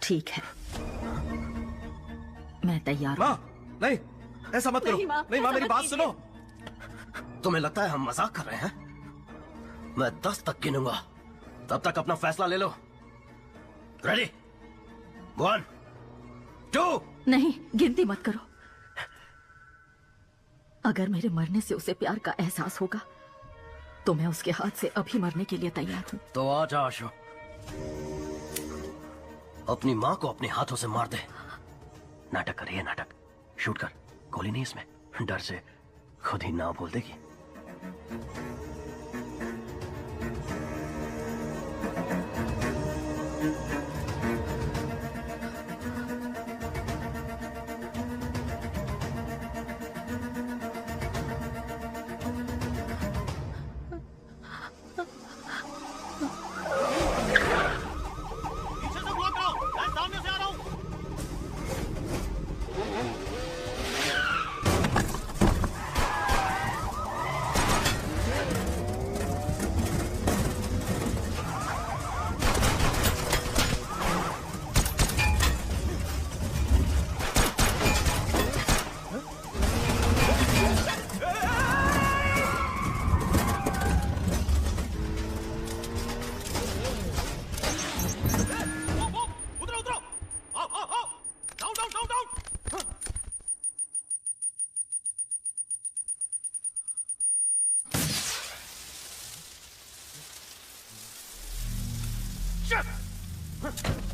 S8: ठीक है, मैं तैयार हूं।
S24: नहीं, ऐसा मत करो।
S8: नहीं माँ, मेरी बात सुनो।
S24: तुम्हें लगता है हम मजाक कर रहे हैं? मैं 10 तक गिनूंगा, तब तक अपना फैसला ले लो। रेडी? 1, 2।
S8: नहीं, गिनती मत करो। अगर मेरे मरने से उसे प्यार का एहसास होगा तो मैं उसके हाथ से अभी मरने के लिए तैयार हूं।
S24: तो आजा आशु, अपनी माँ को अपने हाथों से मार दे। नाटक कर रही है, नाटक। शूट कर, गोली नहीं इसमें, डर से खुद ही ना बोल देगी।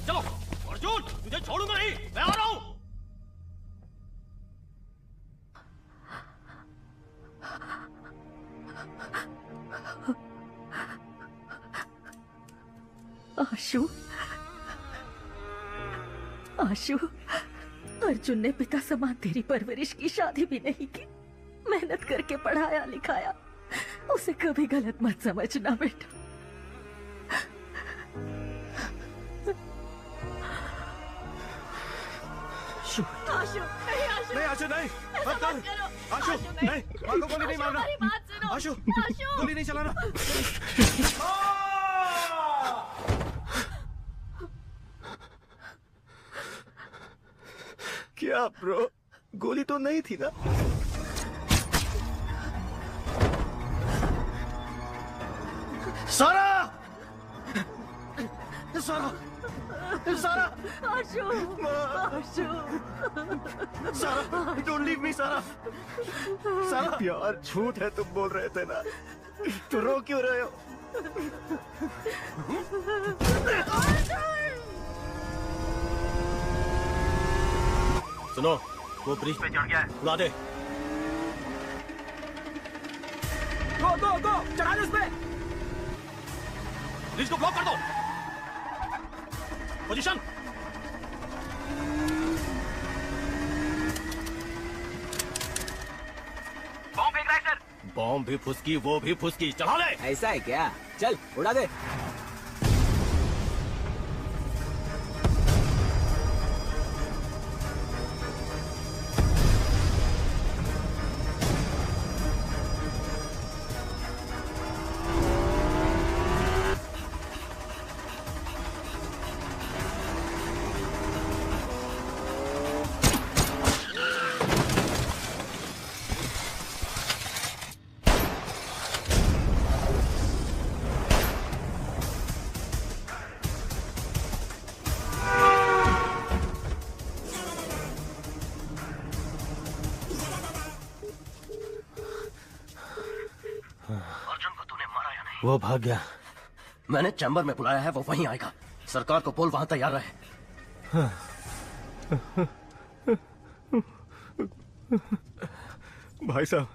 S17: चलो अर्जुन, तुझे छोड़ूंगा नहीं, मैं आ रहा हूं।
S8: आशु, आशु, अर्जुन ने पिता समान तेरी परवरिश की, शादी भी नहीं की, मेहनत करके पढ़ाया लिखाया, उसे कभी गलत मत समझना बेटा।
S1: आशु नहीं, आशु
S16: नहीं, आशु नहीं, मत कर। आशु नहीं, माँ को गोली नहीं मारना। आशु गोली नहीं चलाना। क्या ब्रो, गोली तो नहीं थी ना? सारा, सारा, सारा,
S1: आशु, आशु,
S16: सारा, डोंट लीव मी सारा। सारा यार झूठ है तुम बोल रहे थे ना, तो रो क्यों रहे हो?
S15: सुनो, वो ब्रिज पे चढ़ गया है, उड़ा दे।
S4: गो गो गो, चढ़ा दो उस पे।
S15: ब्रिज को ब्लॉक कर दो। पोजीशन।
S28: बॉम्ब फेंक रहा है सर।
S15: बॉम्ब भी फुसकी, वो भी फुसकी, चढ़ा ले।
S28: ऐसा है क्या? चल उड़ा दे।
S24: वो भाग गया। मैंने चैम्बर में बुलाया है, वो वहीं आएगा। सरकार को बोल वहां तैयार रहे।
S16: भाई साहब,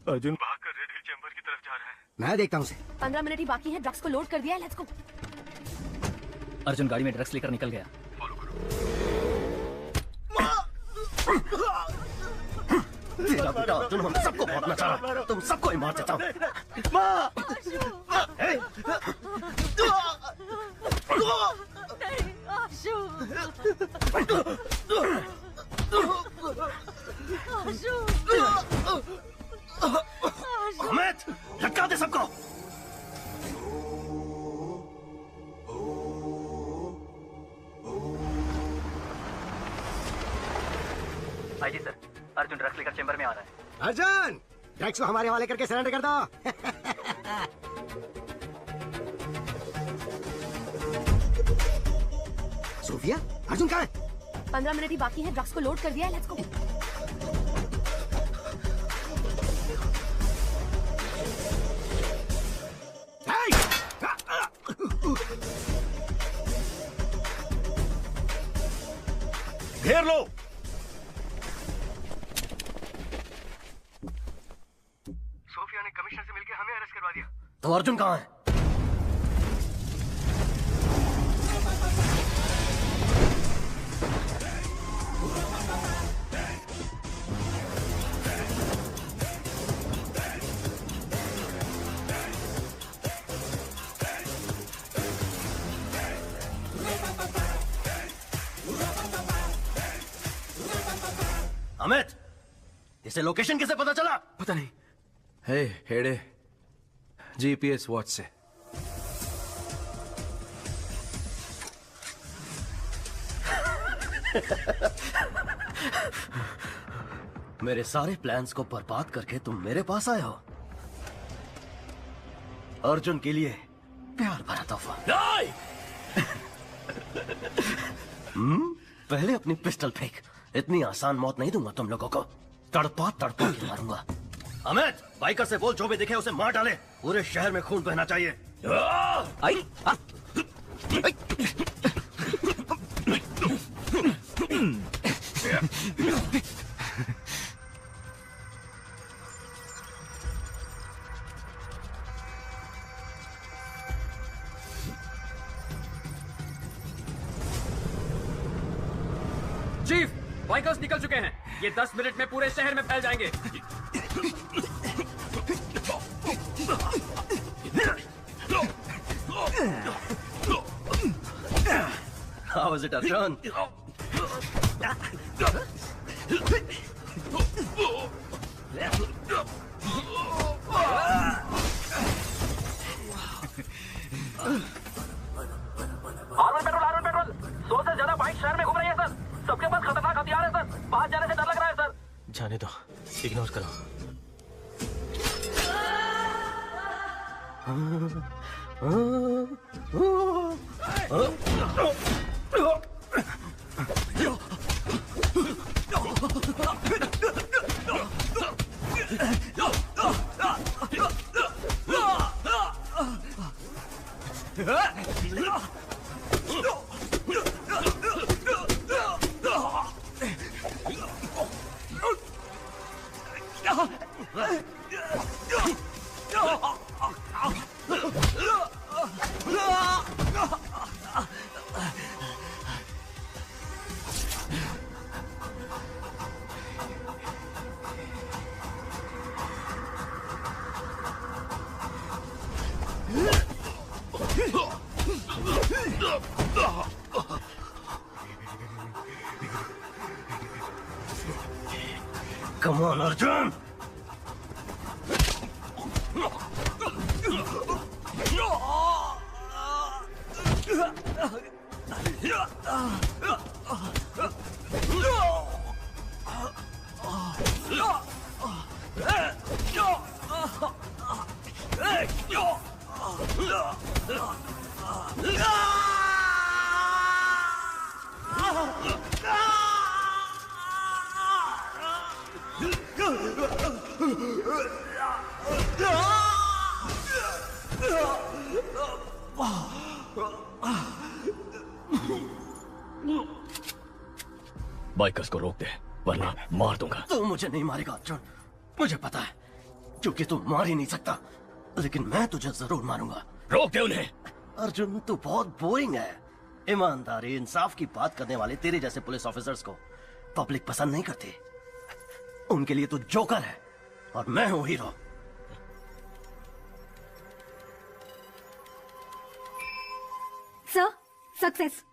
S16: अर्जुन भागकर रेड हिल चैम्बर की तरफ जा रहा है।
S9: मैं देखता हूँ उसे।
S25: 15 मिनट ही बाकी है, ड्रग्स को लोड कर दिया है, लेट्स गो।
S4: अर्जुन गाड़ी में ड्रग्स लेकर निकल गया।
S24: तेरा बेटा अर्जुन हम सबको मारना चाह रहा है। तुम सबको ही मार देता हूँ। अमित, लटका दे सबको।
S4: आईजी सर, अर्जुन ड्रग्स लेकर चेंबर में आ रहा है।
S9: अर्जुन, ड्रग्स को हमारे हवाले करके सरेंडर कर दो। सोफिया, अर्जुन कहाँ है?
S25: 15 मिनट ही बाकी है, ड्रग्स को लोड कर दिया है, लेट्स गो।
S16: घेर लो।
S24: सोफिया ने कमिश्नर से मिलकर हमें अरेस्ट करवा दिया। तो अर्जुन कहाँ है? अमित, इसे लोकेशन कैसे पता चला?
S21: पता नहीं। हे हेडे, जीपीएस वॉच से।
S24: मेरे सारे प्लान्स को बर्बाद करके तुम मेरे पास आए हो। अर्जुन के लिए प्यार भरा तोहफा। पहले अपनी पिस्टल फेंक। इतनी आसान मौत नहीं दूंगा तुम लोगों को, तड़पा तड़पा के मारूंगा। अमित, बाइकर से बोल जो भी दिखे उसे मार डाले। पूरे शहर में खून बहना चाहिए।
S28: चीफ, बाइकर्स निकल चुके हैं। ये 10 मिनट में पूरे शहर में फैल जाएंगे।
S24: is it, Arjun?
S28: Arman petrol 100 से ज्यादा बाइक शहर में घूम रही है सर। सबके पास खतरनाक हथियार है सर। बाहर जाने से डर लग रहा है सर।
S5: जाने दो, इग्नोर करो।
S24: Come on, Arjun!
S5: बाइकर्स को रोक दे, वरना मार दूंगा।
S24: तू मुझे नहीं मारेगा अर्जुन, मुझे पता है, क्योंकि तू मार ही नहीं सकता, लेकिन मैं तुझे जरूर मारूंगा।
S5: रोक दे उन्हें।
S24: अर्जुन, तू बहुत बोरिंग है। ईमानदारी, इंसाफ की बात करने वाले तेरे जैसे पुलिस ऑफिसर्स को पब्लिक पसंद नहीं करती। उनके लिए तू जोकर है और मैं हूं hero.
S25: Sir, success.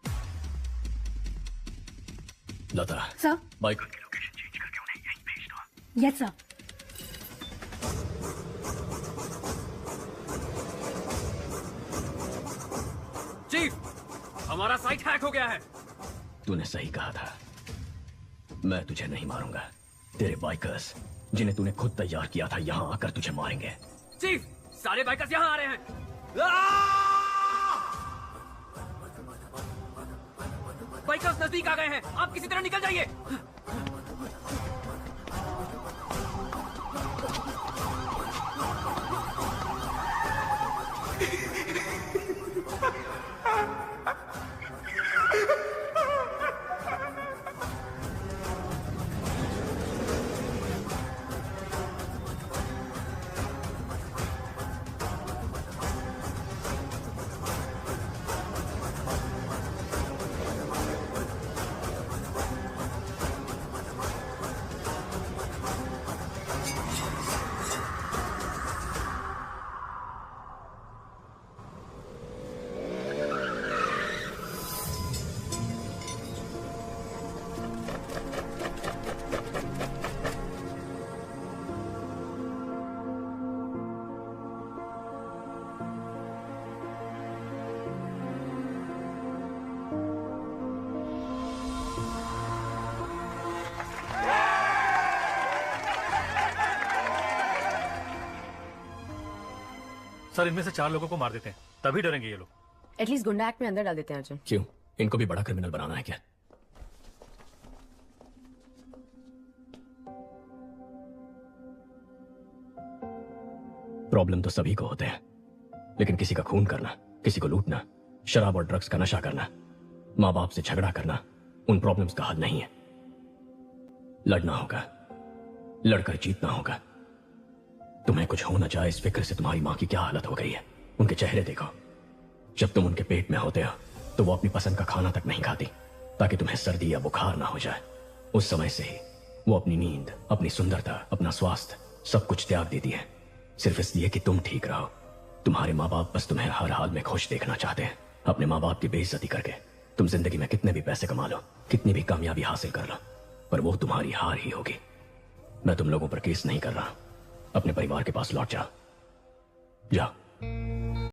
S5: Lata,
S25: sir,
S5: bike
S25: yes sir.
S28: Chief, हमारा साइट हैक हो गया है।
S5: तूने सही कहा था, मैं तुझे नहीं मारूंगा। तेरे बाइकर्स जिन्हें तूने खुद तैयार किया था यहाँ आकर तुझे मारेंगे।
S28: चीफ, सारे बाइकर्स यहाँ आ रहे हैं। बाइकर्स नजदीक आ गए हैं, आप किसी तरह निकल जाइए।
S2: सर, इनमें से 4 लोगों को मार देते हैं, तभी डरेंगे ये लोग।
S27: एटलीस्ट गुंडा एक्ट में अंदर डाल देते हैं अर्जुन।
S5: क्यों? इनको भी बड़ा क्रिमिनल बनाना है क्या? प्रॉब्लम तो सभी को होते हैं, लेकिन किसी का खून करना, किसी को लूटना, शराब और ड्रग्स का नशा करना, माँ बाप से झगड़ा करना, उन प्रॉब्लम्स का हल नहीं है। लड़ना होगा, लड़कर जीतना होगा। तुम्हें कुछ हो न जाए इस फिक्र से तुम्हारी माँ की क्या हालत हो गई है। उनके चेहरे देखो, जब तुम उनके पेट में होते हो तो वो अपनी पसंद का खाना तक नहीं खाती ताकि तुम्हें सर्दी या बुखार ना हो जाए। उस समय से ही वो अपनी नींद, अपनी सुंदरता, अपना स्वास्थ्य सब कुछ त्याग देती है, सिर्फ इसलिए कि तुम ठीक रहो। तुम्हारे माँ बाप बस तुम्हें हर हाल में खुश देखना चाहते हैं, अपने माँ बाप की बेइज्जती करके। तुम जिंदगी में कितने भी पैसे कमा लो, कितनी भी कामयाबी हासिल कर लो, पर वो तुम्हारी हार ही होगी। मैं तुम लोगों पर केस नहीं कर रहा। अपने परिवार के पास लौट जाओ। जाओ।